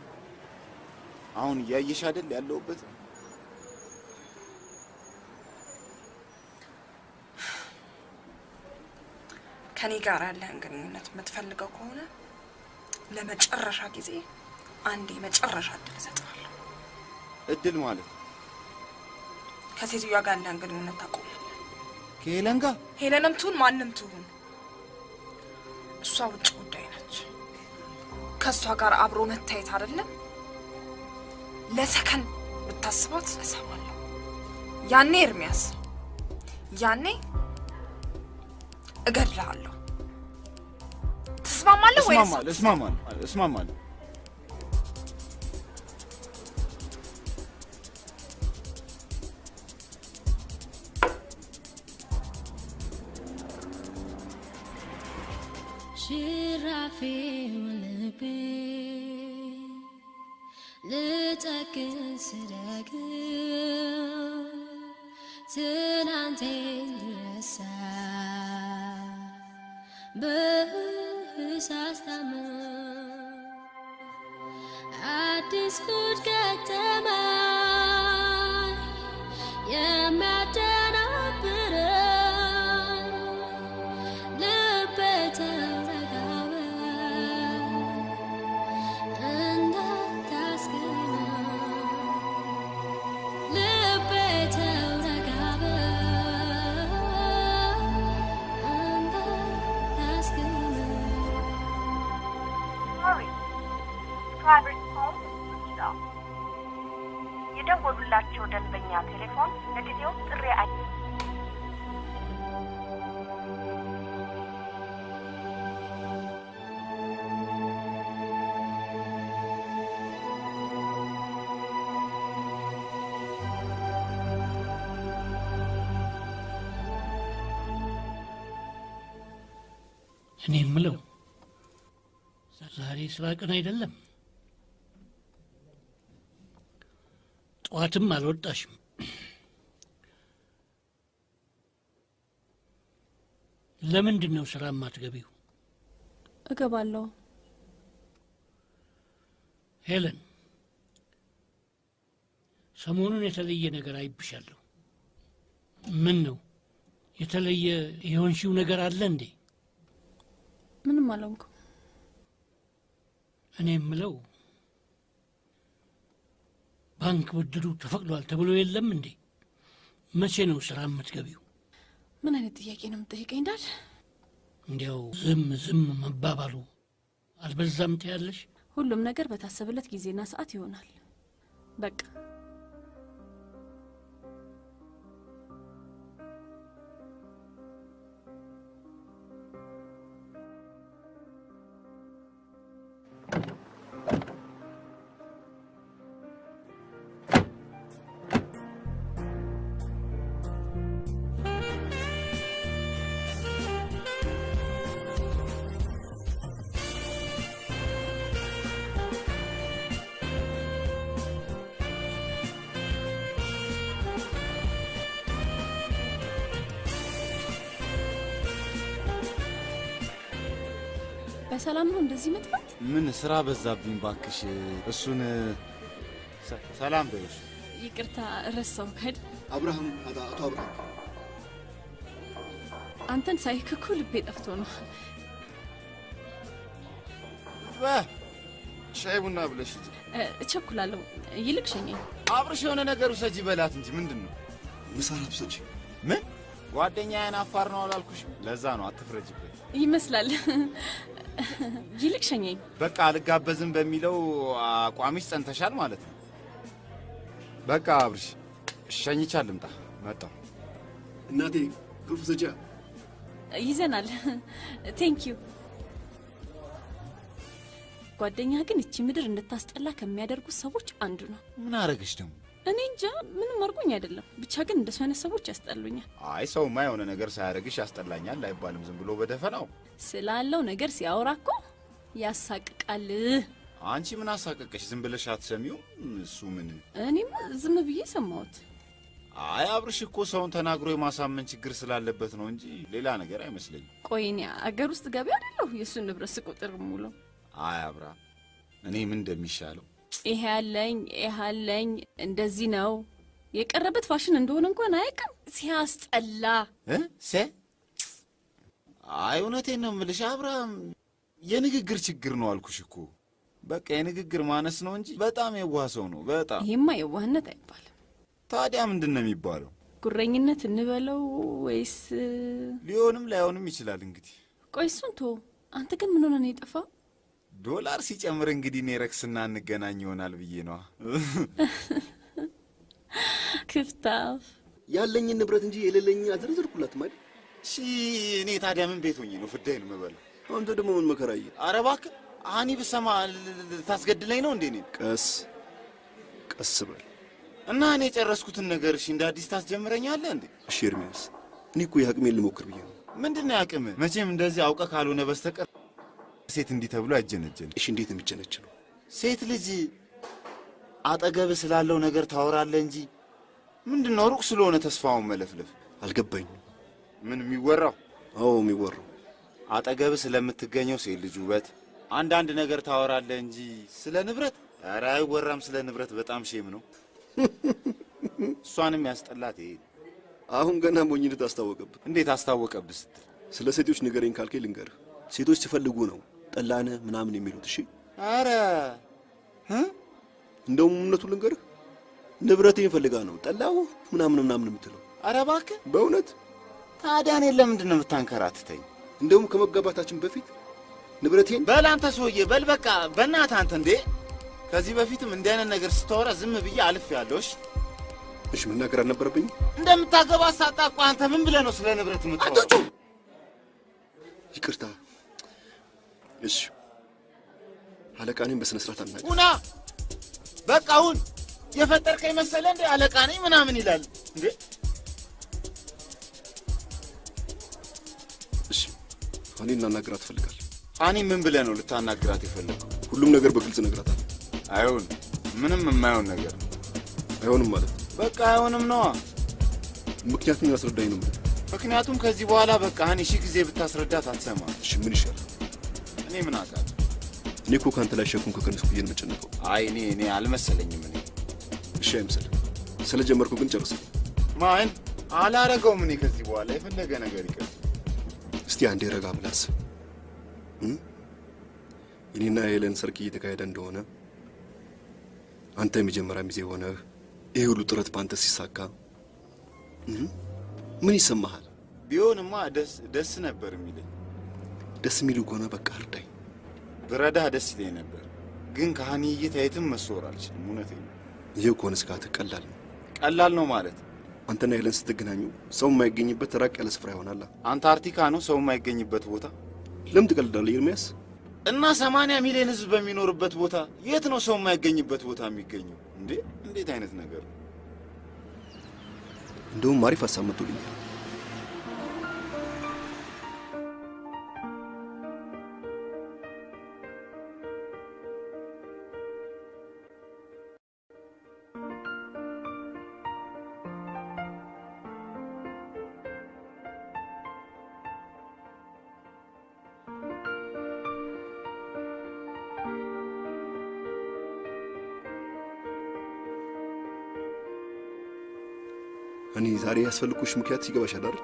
አሁን እያየሽ አይደል ያለሁበት? ከኔ ጋር ያለህን ግንኙነት የምትፈልገው ከሆነ ለመጨረሻ ጊዜ አንድ የመጨረሻ እድል እሰጥሃለሁ። እድል ማለት ከሴትዮዋ ጋር ያለህን ግንኙነት ታቆማለህ። ከሄለን ጋር? ሄለንም ትሁን ማንም ትሁን እሷ ውጭ ጉዳይ ነች። ከሷ ጋር አብሮ መታየት አይደለም ለሰከንድ ብታስባት እሰማለሁ። ያኔ ኤርሚያስ፣ ያኔ እገድልሃለሁ። ትስማማለህ ወይስ? እስማማለሁ። ሽራፌ ልቤ ልጠቅስ ስደግ ትናንቴን ልረሳ በእሳት ታመ አዲስ ጉድ ገጠመኝ የሚያደናብረኝ ልቤ ተረጋበ እንዳታስቀና ልቤ ተረጋበ እንዳታስቀና Private phone switched off. የደወሉላቸው ደንበኛ ቴሌፎን ለጊዜው ጥሪ አይ እኔ የምለው ዛሬ ስራ ቀን አይደለም? ጠዋትም አልወጣሽም። ለምንድን ነው ስራ የማትገቢው? እገባለሁ። ሄለን፣ ሰሞኑን የተለየ ነገር አይብሻለሁ። ምን ነው የተለየ የሆንሽው ነገር አለ እንዴ? ምንም አልሆንኩም። እኔ የምለው ባንክ ብድሩ ተፈቅዷል ተብሎ የለም እንዴ? መቼ ነው ስራ የምትገቢው? ምን አይነት ጥያቄ ነው የምትጠይቀኝ ዳድ? እንዲያው ዝም መባባሉ አልበዛም ትያለሽ? ሁሉም ነገር በታሰበለት ጊዜና ሰዓት ይሆናል። በቃ በሰላም ነው እንደዚህ መጥፋት? ምን ስራ በዛብኝ ባክሽ። እሱን ሰላም በይሽ። ይቅርታ ረሳው ካድ አብርሃም፣ አቶ አብርሃም፣ አንተን ሳይክ እኮ ልቤ ጠፍቶ ነው። ሻይ ቡና ብለሽ እንጂ እቸኩላለሁ። ይልቅ ሸኘኝ። አብርሽ የሆነ ነገር ውሰጂ በላት እንጂ ምንድን ነው? ምሳራ ብሰጪ። ምን ጓደኛዬን አፋር ነው አላልኩሽ? ለዛ ነው አትፍረጅበት ይመስላል። ይልቅ ሸኘኝ። በቃ አልጋበዝም በሚለው አቋምሽ ጸንተሻል ማለት ነው። በቃ አብርሽ ሸኝቻል። ልምጣ። መጣሁ። እናቴ ቁልፍ ስጪ። ይዘናል። ቴንክ ዩ። ጓደኛ ግን እቺ ምድር እንድታስጠላ ከሚያደርጉት ሰዎች አንዱ ነው። ምን አረገሽ ደግሞ? እኔ እንጃ፣ ምንም አርጎኝ አይደለም። ብቻ ግን እንደሱ አይነት ሰዎች ያስጠሉኛል። አይ ሰውማ የሆነ ነገር ሳያደርግሽ ያስጠላኛል አይባልም። ዝም ብሎ በደፈናው ስላለው ነገር ሲያወራ እኮ ያሳቅቃል። አንቺ ምን አሳቀቀሽ? ዝም ብለሽ አትሰሚውም? እሱ ምን? እኔም ዝም ብዬ ሰማሁት። አይ አብርሽ እኮ ሰውን ተናግሮ የማሳመን ችግር ስላለበት ነው እንጂ ሌላ ነገር አይመስለኝም። ቆይ እኔ አገር ውስጥ ገቢ አይደለሁ የእሱን ንብረት ስቆጥር ሙሉ። አይ አብራ፣ እኔ ምን እንደሚሻለው ይሄ ያለኝ እንደዚህ ነው የቀረበት ፋሽን እንደሆነ እንኳን አያውቅም። ሲያስጠላ አይ እውነቴን ነው የምልሽ አብርሃም፣ የንግግር ችግር ነው አልኩሽ እኮ። በቃ የንግግር ማነስ ነው እንጂ በጣም የዋህ ሰው ነው። በጣም ይሄማ የዋህነት አይባልም። ታዲያ ምንድን ነው የሚባለው? ጉረኝነት እንበለው ወይስ? ሊሆንም ላይሆንም ይችላል እንግዲህ። ቆይ እሱን ተው። አንተ ግን ምን ሆነ ነው የጠፋው? ዶላር ሲጨምር እንግዲህ እኔ ረክስና እንገናኝ ይሆናል ብዬ ነው። ክፍታፍ ያለኝን ንብረት እንጂ የሌለኝ አዝርዝርኩላት ማለት። እሺ እኔ ታዲያ ምን ቤት ሆኜ ነው ፍዳይን የምበላው? አንተ ደግሞ ምን መከራዬ? ኧረ እባክህ አኒ ብሰማ ታስገድለኝ ነው እንዴ? እኔ ቀስ በል እና እኔ የጨረስኩትን ነገር እሺ እንደ አዲስ ታስጀምረኛለህ እንዴ? እሺ ኤርሚያስ፣ እኔ እኮ የአቅሜን ልሞክር ብዬ ነው። ምንድነው ያቅም? መቼም እንደዚህ አውቀህ ካልሆነ በስተቀር ሴት እንዲህ ተብሎ አይጀነጀን። እሺ እንዴት የሚጀነጀነው? ሴት ልጅ አጠገብ ስላለው ነገር ታወራለህ እንጂ ምንድነው ሩቅ ስለሆነ ተስፋውን መለፍለፍ? አልገባኝም። ምን የሚወራው? አዎ የሚወራው አጠገብ ስለምትገኘው ሴት ልጅ ውበት አንዳንድ ነገር ታወራለህ እንጂ ስለ ንብረት ኧረ አይወራም። ስለ ንብረት በጣም ሼም ነው። እሷንም ያስጠላት ይሄ። አሁን ገና ሞኝነት አስታወቀብህ። እንዴት አስታወቀብህ ስትል? ስለ ሴቶች ንገረኝ ካልከኝ ልንገርህ። ሴቶች ሲፈልጉ ነው ጠላነ ምናምን የሚሉት። እሺ ኧረ እንደውም እውነቱን ልንገርህ፣ ንብረቴን ፈልጋ ነው ጠላው ምናምን የምትለው። ኧረ እባክህ በእውነት። ታዲያ እኔን ለምንድን ነው የምታንከራትተኝ? እንደውም ከመጋባታችን በፊት ንብረቴን በል አንተ ሰውዬ በል በቃ በእናትህ አንተ እንዴ! ከዚህ በፊትም እንዲህ አይነት ነገር ስታወራ ዝም ብዬ አልፌያለሁ። እሺ መናገር አልነበረብኝም? እንደምታገባ ሳጣቋ አንተ ምን ብለህ ነው ስለ ንብረት የምታወራው? ይቅርታ። እሺ አለቃ ነኝ፣ በስነ ስርዓት አናግረኝ። ሁና በቃ አሁን የፈጠርከኝ መሰለህ እንዴ? አለቃ ነኝ ምናምን ይላል እንዴ? እሺ እኔ እናናግራት እፈልጋለሁ። አኒ ምን ብለህ ነው ልታናግራት የፈለገው? ሁሉም ነገር በግልጽ እነግራታለሁ። አይሆን፣ ምንም የማይሆን ነገር ነው። አይሆንም ማለት በቃ አይሆንም ነዋ። ምክንያቱም ያስረዳኝ ነው። ምክንያቱም ከዚህ በኋላ በቃ አኒ ሺህ ጊዜ ብታስረዳት አትሰማም። እሺ ምን ይሻላል? እኔ ምን አውቃለሁ? እኔ እኮ ካንተ ላይ ሸኩን ከከነስኩ ብዬ ነው የምጨነቀው። አይ እኔ አልመሰለኝም። እኔ እሺ አይምሰልህ። ስለጀመርኩ ግን ጨርሰው። ማን አላረገውም። እኔ ከዚህ በኋላ የፈለገ ነገር ይቀር። እስቲ አንዴ ረጋ ብለህ አስብ። እኔና የሄለን ሰርግ እየተካሄደ እንደሆነ አንተ የመጀመሪያ ሚዜ ሆነህ ይሄ ሁሉ ጥረት ባንተ ሲሳካ ምን ይሰማሃል? ቢሆንማ ደስ ነበር የሚለኝ። ደስ የሚሉ ከሆነ በቃ እርዳኝ። ብረዳህ ደስ ይለኝ ነበር፣ ግን ከሀኒ እይታ የትም መስወር አልችልም። እውነቴን ነው። ይሄው ከሆነ ስጋትህ ቀላል ነው። ቀላል ነው ማለት አንተና ሄለን ስትገናኙ ሰው የማይገኝበት ራቅ ያለ ስፍራ ይሆናል። አንታርክቲካ ነው ሰው የማይገኝበት ቦታ። ለምን ትቀልዳለህ ኤርሚያስ? እና 80 ሚሊዮን ህዝብ በሚኖርበት ቦታ የት ነው ሰው የማይገኝበት ቦታ የሚገኘው እንዴ? እንዴት አይነት ነገር ነው? እንደውም አሪፍ ሀሳብ መጥቶልኛል። እኔ ዛሬ ያስፈልኩሽ ምክንያት ሲገባሻል አይደል?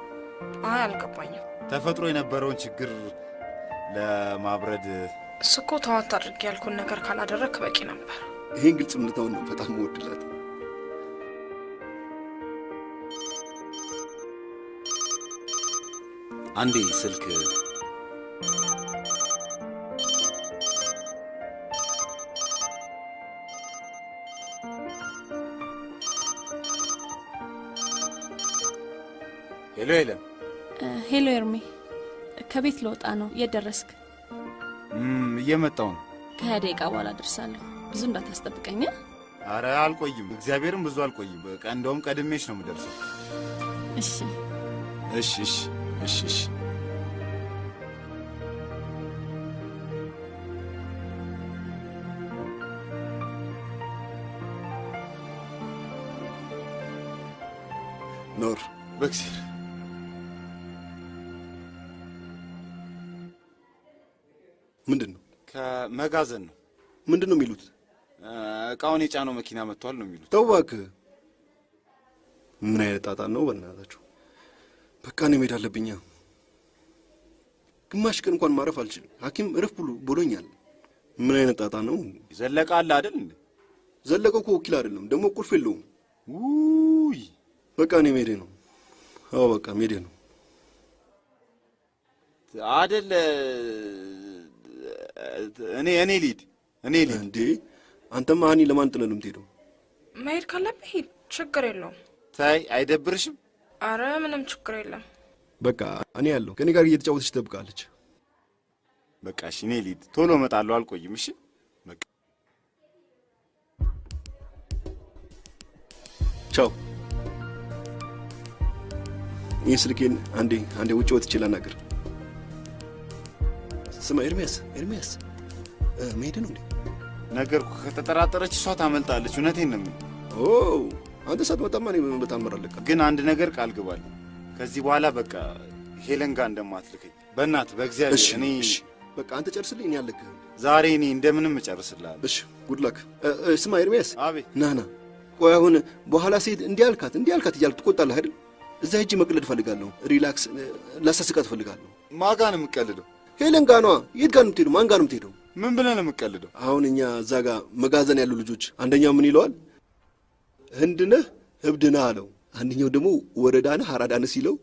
አይ አልገባኝም። ተፈጥሮ የነበረውን ችግር ለማብረድ እሱ እኮ ተዋት አድርጌ ያልኩን ነገር ካላደረክ በቂ ነበር። ይሄን ግልጽነታውን ነው በጣም መወድላት። አንዴ ስልክ ሄሎ ሄለን። ሄሎ ኤርሚ፣ ከቤት ልወጣ ነው። የት ደረስክ? እየመጣሁ ነው። ከ20 ደቂቃ በኋላ ደርሳለሁ። ብዙ እንዳታስጠብቀኝ። አረ አልቆይም፣ እግዚአብሔርም ብዙ አልቆይም። በቃ እንደውም ቀድሜሽ ነው የምደርሰው። እሺ እሺ እሺ እሺ እሺ። ኖር በክሲር ምንድን ነው? ከመጋዘን ነው። ምንድን ነው የሚሉት? እቃውን የጫነው መኪና መጥቷል ነው የሚሉት። ተው እባክህ። ምን አይነት ጣጣ ነው በእናታችሁ? በቃ እኔ መሄድ አለብኝ። ግማሽ ቀን እንኳን ማረፍ አልችልም። ሐኪም እረፍ ብሎኛል። ምን አይነት ጣጣ ነው? ዘለቀ አለ አይደል እንዴ? ዘለቀ እኮ ወኪል አይደለም፣ ደግሞ ቁልፍ የለውም። ውይ በቃ እኔ መሄዴ ነው። አዎ በቃ መሄዴ ነው አይደል? እኔ ሊድ እንዴ አንተማ አኒ ለማን ጥለህ ነው የምትሄደው? መሄድ ካለብህ ሂድ፣ ችግር የለውም። ታይ አይደብርሽም? አረ ምንም ችግር የለም። በቃ እኔ ያለው ከኔ ጋር እየተጫወተች ትጠብቃለች። በቃ እሺ እኔ ሊድ ቶሎ እመጣለሁ፣ አልቆይም። እሺ በቃ ቻው። ይህ ስልኬን አንዴ ውጭ ወጥቼ ላናግር። ስማ ኤርሚያስ መሄድ ነው እንዴ? ነገርኩህ። ከተጠራጠረች እሷ ታመልጣለች። እውነቴን ነው የምልህ። ኦ አንተ ሳትመጣማ እኔ በጣም መራለቀ። ግን አንድ ነገር ቃል ግባልኝ። ከዚህ በኋላ በቃ ሄለን ጋር እንደማትልከኝ በእናትህ በእግዚአብሔር። እኔ በቃ አንተ ጨርስልኝ፣ እኔ አለክ። ዛሬ እኔ እንደምንም እጨርስልሃለሁ። እሺ ጉድ ላክ። ስማ ኤርሚያስ። አቤት። ና ቆይ አሁን በኋላ ሴት እንዲህ አልካት እያልክ ትቆጣለህ አይደል? እዛ ሂጅ መቅለድ እፈልጋለሁ። ሪላክስ ላሳስቃት እፈልጋለሁ። ማን ጋር ነው የምትቀልደው? ሄለን ጋር ነዋ። የት ጋር ነው የምትሄደው? ማን ጋር ነው የምትሄደው? ምን ብለህ ነው የምትቀልደው? አሁን እኛ እዛ ጋር መጋዘን ያሉ ልጆች አንደኛው ምን ይለዋል? ህንድ ነህ እብድ ነህ አለው። አንደኛው ደግሞ ወረዳ ነህ አራዳ ነህ ሲለው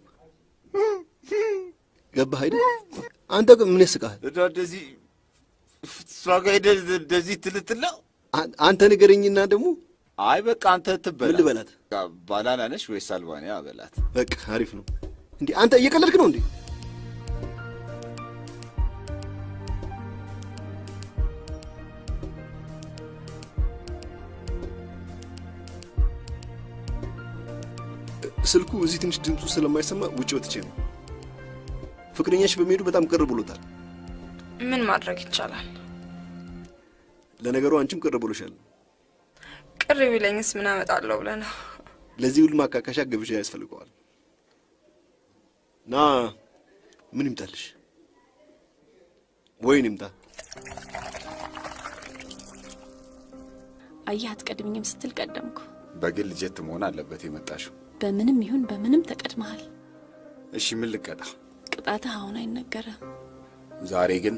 ገባህ አይደል? አንተ ግን ምን ያስቃል? እንደዚህ እሷ ጋር እንደዚህ ትልትለው አንተ ንገረኝና ደግሞ አይ በቃ አንተ ትበላ። ምን ልበላት? ባናና ነሽ ወይስ አልባንያ በላት። በቃ አሪፍ ነው። እንዴ አንተ እየቀለድክ ነው እንዴ? ስልኩ እዚህ ትንሽ ድምፁ ስለማይሰማ ውጭ ወጥቼ ነው። ፍቅረኛሽ በመሄዱ በጣም ቅር ብሎታል። ምን ማድረግ ይቻላል? ለነገሩ አንቺም ቅር ብሎሻል። ቅር ቢለኝስ ምን አመጣለሁ ብለህ ነው? ለዚህ ሁሉ ማካካሻ ግብዣ ያስፈልገዋል። ና ምን ይምጣልሽ? ወይን ይምጣ። አየህ አትቀድምኝም ስትል ቀደምኩ። በግል ጀት መሆን አለበት የመጣሽው። በምንም ይሁን በምንም ተቀድመሃል። እሺ ምን ልቀጣ? ቅጣትህ አሁን አይነገርም። ዛሬ ግን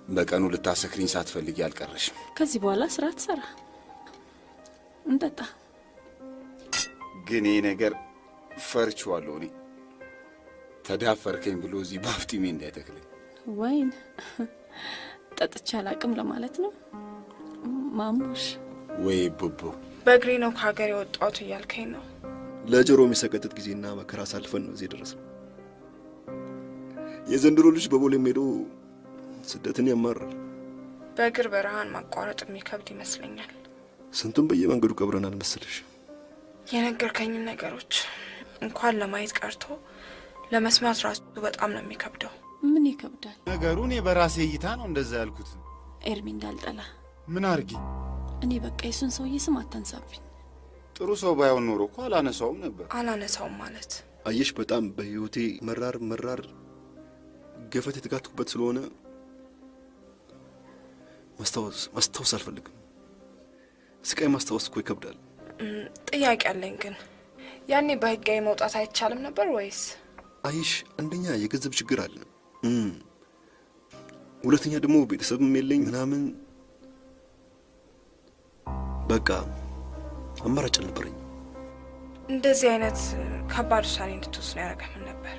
በቀኑ ልታሰክሪኝ ሳትፈልጊ አልቀረሽም። ከዚህ በኋላ ስራ ትሰራ እንጠጣ። ግን ይሄ ነገር ፈርቼዋለሁ። እኔ ተዳፈርከኝ ብሎ እዚህ ባፍጢሜ እንዳይተክለኝ። ወይን ጠጥቼ አላቅም ለማለት ነው ማሙሽ? ወይ ቡቡ በእግሬ ነው ከሀገር የወጣሁት እያልከኝ ነው? ለጆሮ የሚሰቀጥጥ ጊዜና መከራ አሳልፈን ነው እዚህ ደረስን። የዘንድሮ ልጅ በቦሌም ሄዶ ስደትን ያማራል። በእግር በረሃን ማቋረጥ የሚከብድ ይመስለኛል። ስንቱን በየመንገዱ ቀብረናል መሰለሽ። የነገርከኝን ነገሮች እንኳን ለማየት ቀርቶ ለመስማት ራሱ በጣም ነው የሚከብደው። ምን ይከብዳል? ነገሩ እኔ በራሴ እይታ ነው እንደዛ ያልኩት። ኤርሚ እንዳልጠላ ምን አርጊ? እኔ በቃ የሱን ሰውዬ ስም አታንሳብኝ። ጥሩ ሰው ባይሆን ኖሮ እኮ አላነሳውም ነበር። አላነሳውም ማለት አየሽ፣ በጣም በህይወቴ መራር ገፈት የተጋትኩበት ስለሆነ ማስታወስ አልፈልግም። ስቃይ ማስታወስ እኮ ይከብዳል። ጥያቄ አለኝ ግን ያኔ በህጋዊ መውጣት አይቻልም ነበር ወይስ? አይሽ አንደኛ የገንዘብ ችግር አለ፣ ሁለተኛ ደግሞ ቤተሰብም የለኝ ምናምን። በቃ አማራጭ አልነበረኝ። እንደዚህ አይነት ከባድ ውሳኔ እንድትወስን ያደረገህ ምን ነበር?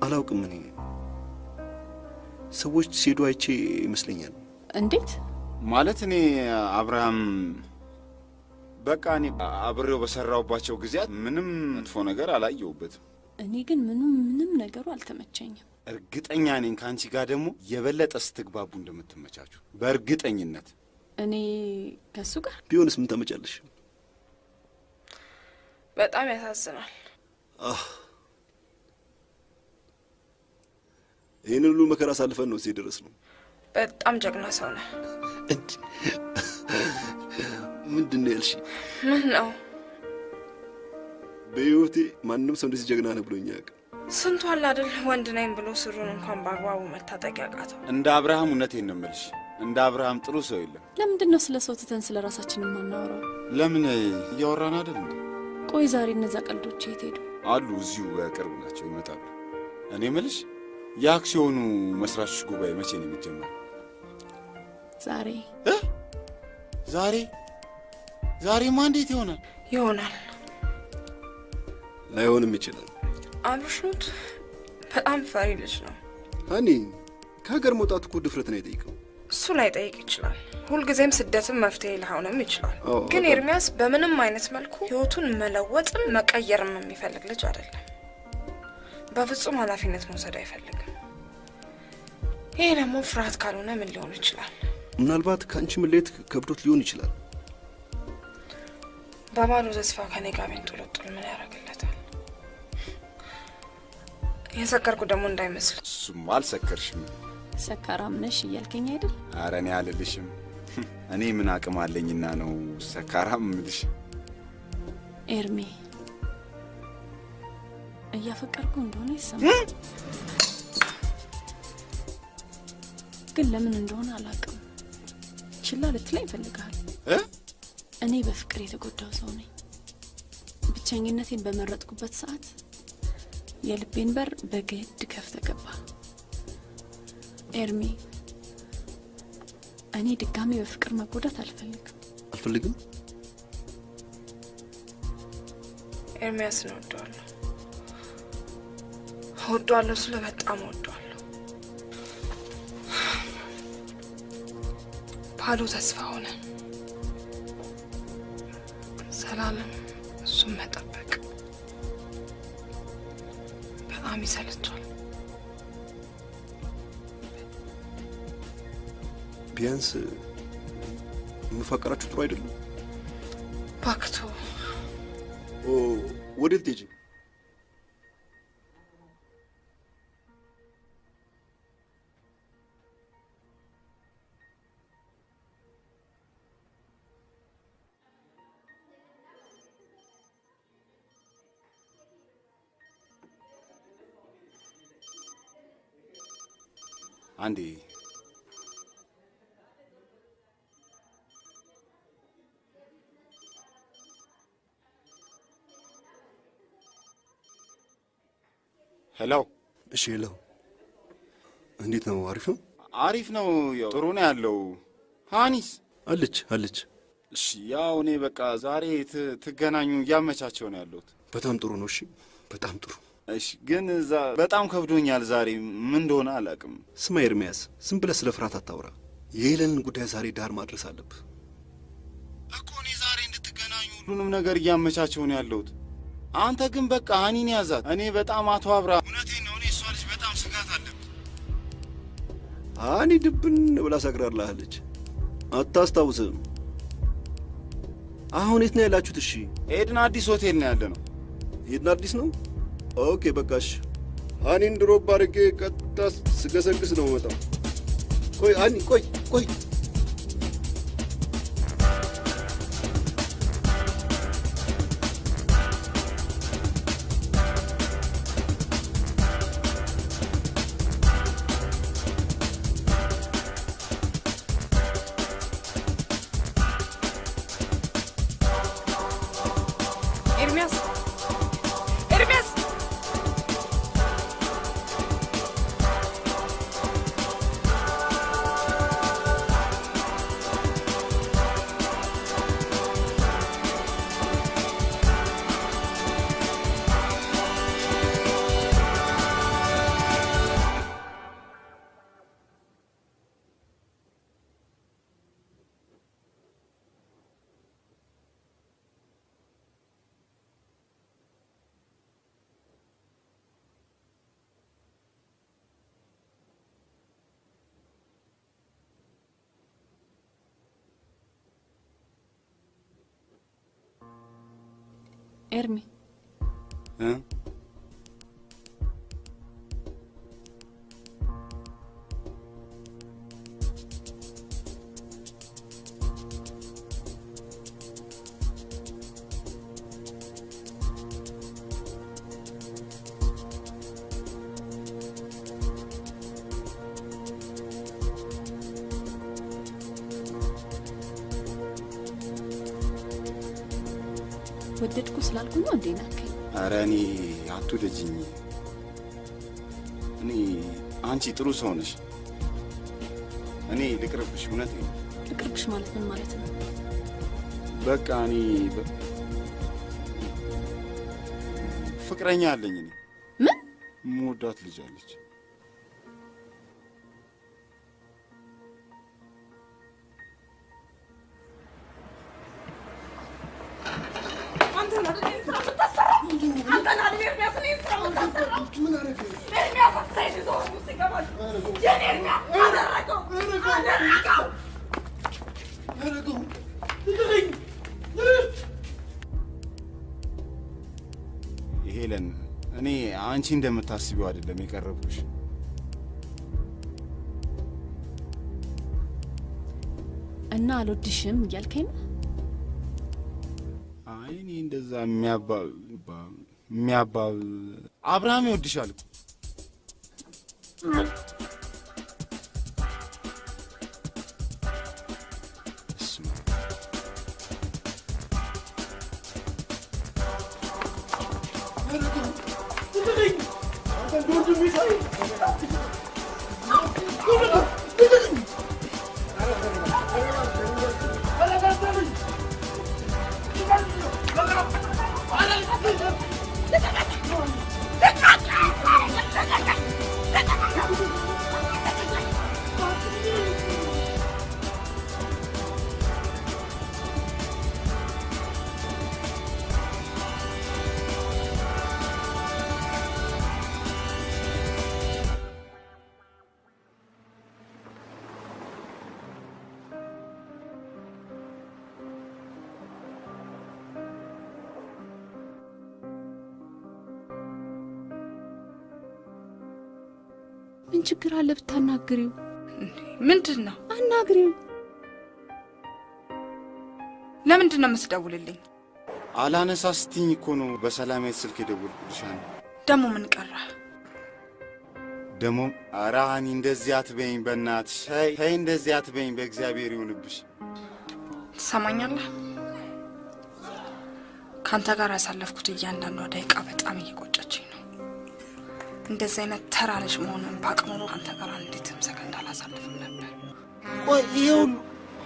አላውቅም። እኔ ሰዎች ሲሄዱ አይቼ ይመስለኛል። እንዴት ማለት? እኔ አብርሃም በቃ እኔ አብሬው በሰራውባቸው ጊዜያት ምንም መጥፎ ነገር አላየሁበትም። እኔ ግን ምንም ነገሩ አልተመቸኝም። እርግጠኛ ነኝ ከአንቺ ጋር ደግሞ የበለጠ ስትግባቡ እንደምትመቻችሁ በእርግጠኝነት። እኔ ከሱ ጋር ቢሆንስ ምን ታመጫለሽ? በጣም ያሳዝናል። ይህን ሁሉ መከራ አሳልፈን ነው እዚህ ድረስ ነው። በጣም ጀግና ሰው ነህ። ምንድን ነው ያልሽ? ምን ነው? በህይወቴ ማንም ሰው እንደዚህ ጀግና ነህ ብሎኝ አያውቅም። ስንቱ አለ አይደል ወንድ ነኝ ብሎ ስሩን እንኳን በአግባቡ መታጠቅ ያቃተው። እንደ አብርሃም እውነቴን ነው የምልሽ፣ እንደ አብርሃም ጥሩ ሰው የለም። ለምንድን ነው ስለ ሰው ትተን ስለ ራሳችን የማናወራው? ለምን እያወራን አይደል እንዴ? ቆይ ዛሬ እነዛ ቀልዶች የት ሄዱ? አሉ፣ እዚሁ በቅርብ ናቸው፣ ይመጣሉ። እኔ የምልሽ የአክሲዮኑ መስራቾች ጉባኤ መቼ ነው የሚጀመረው? ዛሬማ እንዴት ይሆናል? ላይሆንም ይችላል። አብሽኑት በጣም ፈሪ ልጅ ነው። እኔ ከሀገር መውጣት እኮ ድፍረትን አይጠይቅም። ላይ ጠይቅ ይችላል። ሁልጊዜም ስደትም መፍትሄ ላይሆንም ይችላል። ግን ኤርሚያስ በምንም አይነት መልኩ ህይወቱን መለወጥም መቀየርም የሚፈልግ ልጅ አይደለም። በፍጹም ኃላፊነት መውሰድ አይፈልግም። ይሄ ደግሞ ፍርሃት ካልሆነ ምን ሊሆን ይችላል? ምናልባት ከአንቺ መለየት ከብዶት ሊሆን ይችላል። በባዶ ተስፋ ከኔ ጋር ቢንጦለጦል ምን ያደርግለታል? የሰከርኩ ደግሞ እንዳይመስል። እሱማ አልሰከርሽም። ሰካራም ነሽ እያልከኝ አይደል? ኧረ እኔ አልልሽም። እኔ ምን አቅም አለኝና ነው ሰካራም እምልሽ? ኤርሚ እያፈቀርኩ እንደሆነ ይሰማል፣ ግን ለምን እንደሆነ አላውቅም። ችላ ልትለኝ ይፈልጋል። እኔ በፍቅር የተጎዳው ሰው ነኝ። ብቸኝነቴን በመረጥኩበት ሰዓት የልቤን በር በግድ ከፍተህ ገባ። ኤርሚ እኔ ድጋሚ በፍቅር መጎዳት አልፈልግም። ኤርሚያስን እወደዋለሁ፣ ስለ በጣም እወደዋለሁ። ባዶ ተስፋ ሆነ። ሰላምም እሱም መጠበቅ በጣም ይሰለቻል። ቢያንስ መፋቀራችሁ ጥሩ አይደለም? ባክቶ ወዴት ትሄጂ? አንዴ ሄሎ። እሺ ሄሎ። እንዴት ነው? አሪፍ ነው? አሪፍ ነው። ያው ጥሩ ነው ያለው። ሃኒስ አለች። እሺ ያው እኔ በቃ ዛሬ ትገናኙ እያመቻቸው ነው ያለሁት። በጣም ጥሩ ነው። እሺ በጣም ጥሩ። እሺ ግን በጣም ከብዶኛል ዛሬ፣ ምን እንደሆነ አላውቅም። ስማ ኤርሚያስ፣ ዝም ብለህ ስለ ፍርሃት አታውራ። የሄለንን ጉዳይ ዛሬ ዳር ማድረስ አለብህ እኮ። እኔ ዛሬ እንድትገናኙ ሁሉንም ነገር እያመቻቸው ነው ያለሁት። አንተ ግን በቃ ሃኒን ያዛት። እኔ በጣም አቶ አብራ፣ እውነቴን ነው። እኔ እሷ ልጅ በጣም ስጋት አለብኝ። ሃኒ ድብን ብላ ሰግራላለች። አታስታውስም? አሁን የት ነው ያላችሁት? እሺ ኤድና አዲስ ሆቴል ነው ያለ ነው። ኤድና አዲስ ነው? ኦኬ በቃሽ። ሃኒን ድሮፕ አድርጌ ቀጥታ ስገሰግስ ነው መጣው። ቆይ ሃኒ፣ ቆይ ኤርሚ ወደድኩ ስላልኩኝ ነው እንዴ ናከኝ? ኧረ እኔ አትውደጂኝ። እኔ አንቺ ጥሩ ሰው ነሽ። እኔ ልቅርብሽ? እውነቴን ነው። ልቅርብሽ ማለት ምን ማለት ነው? በቃ እኔ ፍቅረኛ አለኝ። እኔ ምን የምወዳት ልጅ አለች። ሄለን እኔ አንቺ እንደምታስቢው አይደለም የቀረብኩሽ። እና አልወድሽም እያልከኝ ነው? አይ እኔ እንደዛ የሚያባ አብርሃም ይወድሻል። ምን ችግር አለ ብታናግሪው? ምንድነው? አናግሪው። ለምንድነው የምትደውልልኝ? አላነሳ ስትኝ እኮ ነው በሰላማዊ ስልክ የደወልኩልሽ። ደሞ ምን ቀረ? ደሞ አራኒ እንደዚህ አትበይኝ በእናትሽ። ተይ እንደዚህ አትበይኝ በእግዚአብሔር ይሁንብሽ። ትሰማኛለህ? ካንተ ጋር ያሳለፍኩት እያንዳንዷ ደቂቃ በጣም እየቆጨችኝ ነው። እንደዚህ አይነት ተራ ልጅ መሆንን ባቅ ኖሮ ካንተ ጋር እንዴትም ሰከንድ አላሳልፍም ነበር። ቆይ ይሁን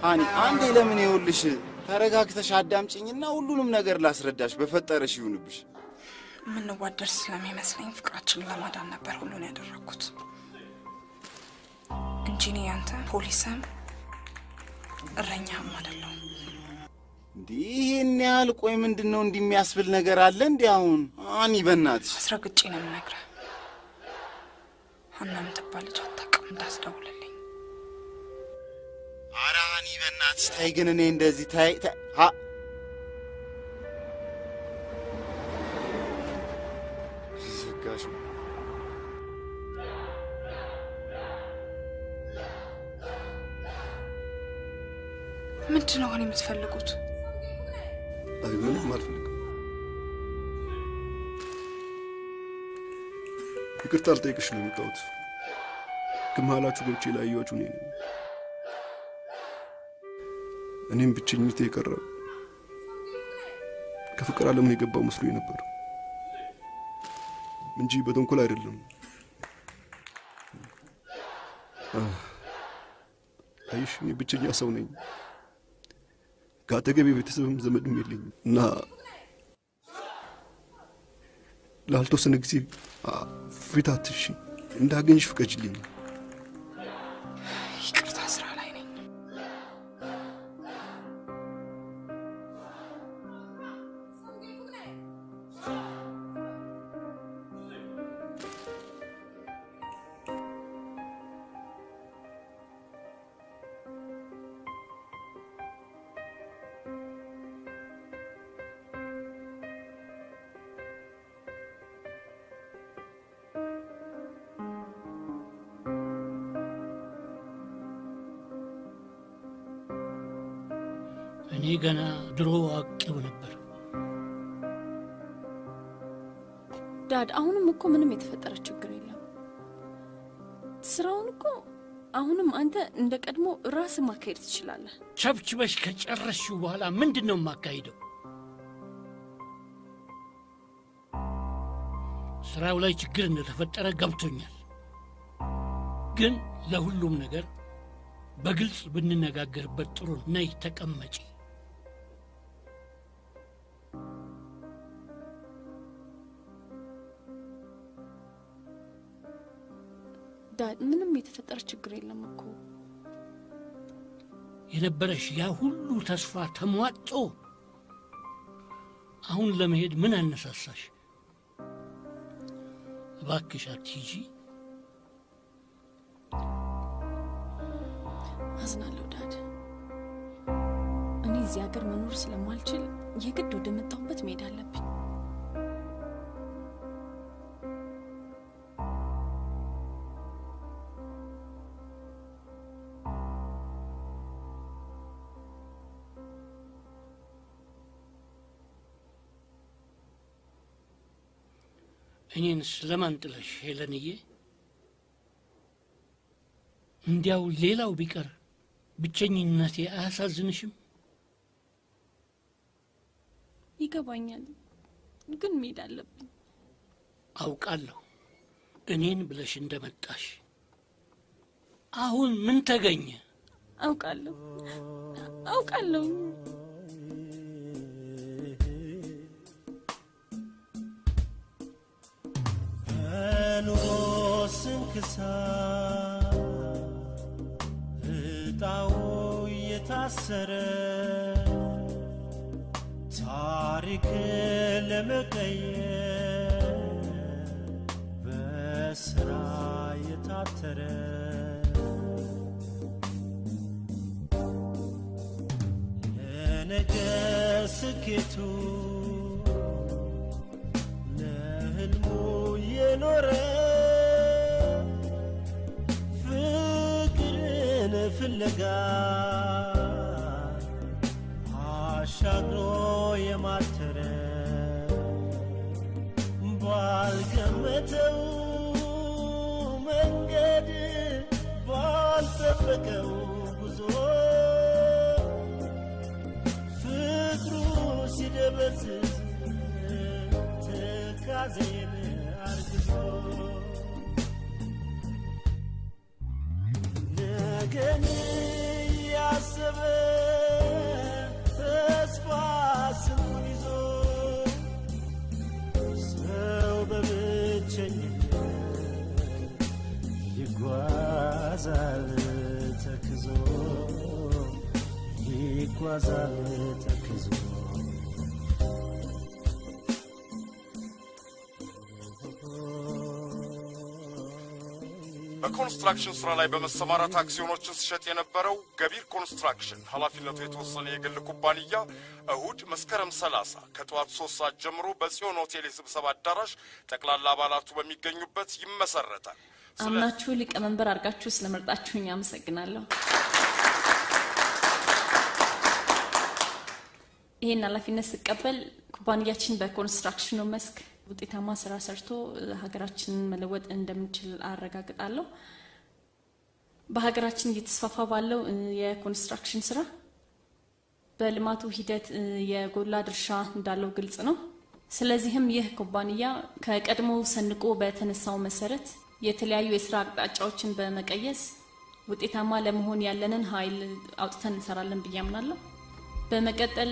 ሃኒ አንዴ ለምን ይውልሽ ተረጋግተሽ አዳምጪኝና ሁሉንም ነገር ላስረዳሽ በፈጠረሽ ይሁንብሽ። ምን ወደር ስለሚመስለኝ ፍቅራችንን ለማዳን ነበር ሁሉን ያደረኩት እንጂ እኔ አንተ ፖሊስም እረኛም አይደለም። ይሄን ያህል ቆይ ምንድነው እንደሚያስብል ነገር አለ እንዴ? አሁን ሃኒ በእናትሽ አስረግጬ ነው የምነግርህ። ሀናም ትባል ልጅ አታውቅም እንዳስደውልልኝ። ኧረ ሃኒ በእናትሽ ተይ ግን እኔ እንደዚህ ተይ ዝጋሽ ምንድነው ግን የምትፈልጉት? አይ ምንም አልፈልግም። ይቅርታ ልጠይቅሽ ነው የመጣሁት። ከመሀላችሁ ገብቼ ላየኋችሁ ነኝ። እኔም ብቸኝነቴ የቀረ ከፍቅር ዓለም የገባው መስሎኝ ነበር እንጂ በተንኮል አይደለም። አይሽ እኔ ብቸኛ ሰው ነኝ። ከአጠገቤ ቤተሰብም ዘመድም የለኝም እና ላልተወሰነ ጊዜ ፊታትሽ እንዳገኝሽ ፍቀጅልኝ። ይቅርታ ስራ ላይ ነኝ። እኔ ገና ድሮ አውቄው ነበር። ዳድ አሁንም እኮ ምንም የተፈጠረ ችግር የለም። ስራውን እኮ አሁንም አንተ እንደ ቀድሞ ራስ ማካሄድ ትችላለህ። ቸብችበሽ ከጨረስሽው በኋላ ምንድነው የማካሄደው? ስራው ላይ ችግር እንደተፈጠረ ገብቶኛል። ግን ለሁሉም ነገር በግልጽ ብንነጋገርበት ጥሩ ነው። ነይ ተቀመጪ። ዳድ ምንም የተፈጠረ ችግር የለም እኮ። የነበረሽ ያ ሁሉ ተስፋ ተሟጦ አሁን ለመሄድ ምን አነሳሳሽ? እባክሽ አትሂጂ። አዝናለሁ ዳድ። እኔ እዚህ ሀገር መኖር ስለማልችል የግድ ወደ መጣሁበት መሄድ አለብኝ። እኔን ስለማን ጥለሽ ሄለንዬ? እንዲያው ሌላው ቢቀር ብቸኝነቴ አያሳዝንሽም? ይገባኛል፣ ግን መሄድ አለብኝ። አውቃለሁ እኔን ብለሽ እንደመጣሽ። አሁን ምን ተገኘ? አውቃለሁ። ኑሮ ስንክሳር እጣው የታሰረ ታሪክ ለመቀየር በስራ የታተረ ለነገ ስኬቱ ለህልሙ የኖረ ፍቅርን ፍለጋ አሻግሮ የማተረ ባልገመተው መንገድ ባልጠበቀው ጉዞ ፍቅሩ ሲደበዝዝ ትካዜን አርግዞ ነገን ያሰበ ተስፋ ስሙን ይዞ ሰው በብቸኝነት ይጓዛል ተክዞ በኮንስትራክሽን ስራ ላይ በመሰማራት አክሲዮኖችን ሲሸጥ የነበረው ገቢር ኮንስትራክሽን ኃላፊነቱ የተወሰነ የግል ኩባንያ እሁድ መስከረም 30 ከጠዋት 3 ሰዓት ጀምሮ በጽዮን ሆቴል የስብሰባ አዳራሽ ጠቅላላ አባላቱ በሚገኙበት ይመሰረታል። አምናችሁ ሊቀመንበር አድርጋችሁ ስለመረጣችሁኝ አመሰግናለሁ። ይሄን ኃላፊነት ስቀበል ኩባንያችን በኮንስትራክሽኑ መስክ ውጤታማ ስራ ሰርቶ ሀገራችንን መለወጥ እንደምንችል አረጋግጣለሁ። በሀገራችን እየተስፋፋ ባለው የኮንስትራክሽን ስራ በልማቱ ሂደት የጎላ ድርሻ እንዳለው ግልጽ ነው። ስለዚህም ይህ ኩባንያ ከቀድሞ ሰንቆ በተነሳው መሰረት የተለያዩ የስራ አቅጣጫዎችን በመቀየስ ውጤታማ ለመሆን ያለንን ኃይል አውጥተን እንሰራለን ብዬ አምናለሁ። በመቀጠል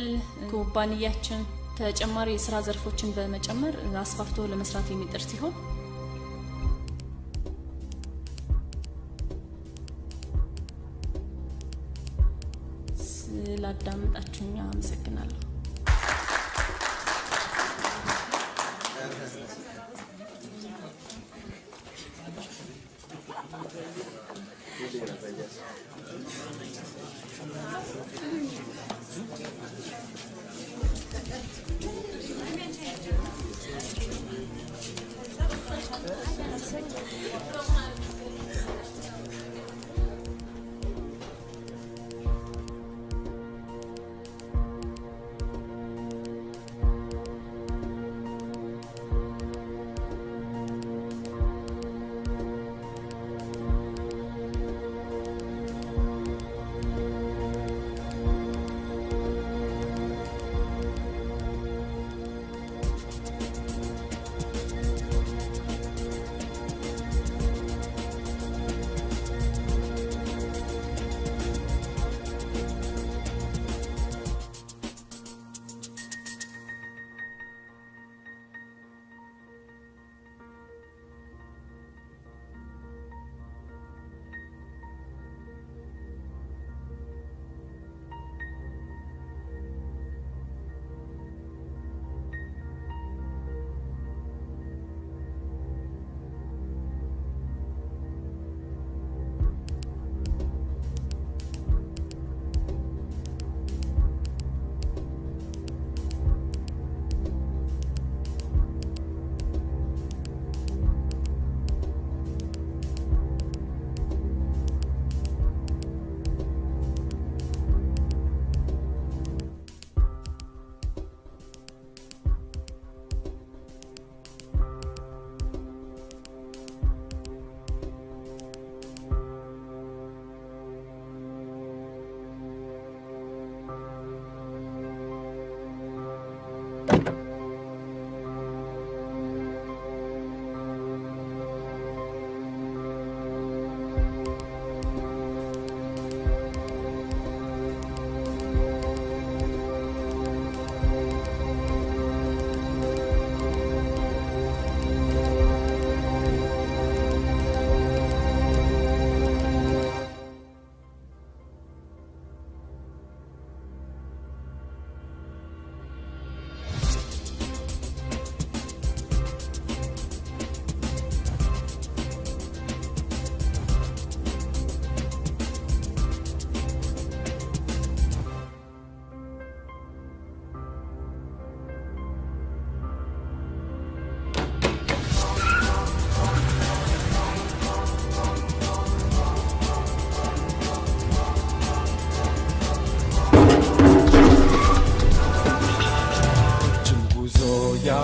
ኩባንያችን ተጨማሪ የስራ ዘርፎችን በመጨመር አስፋፍቶ ለመስራት የሚጥር ሲሆን ስላዳመጣችሁኝ አመሰግናለሁ።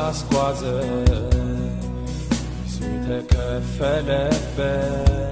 ያስጓዘ ብዙ የተከፈለበት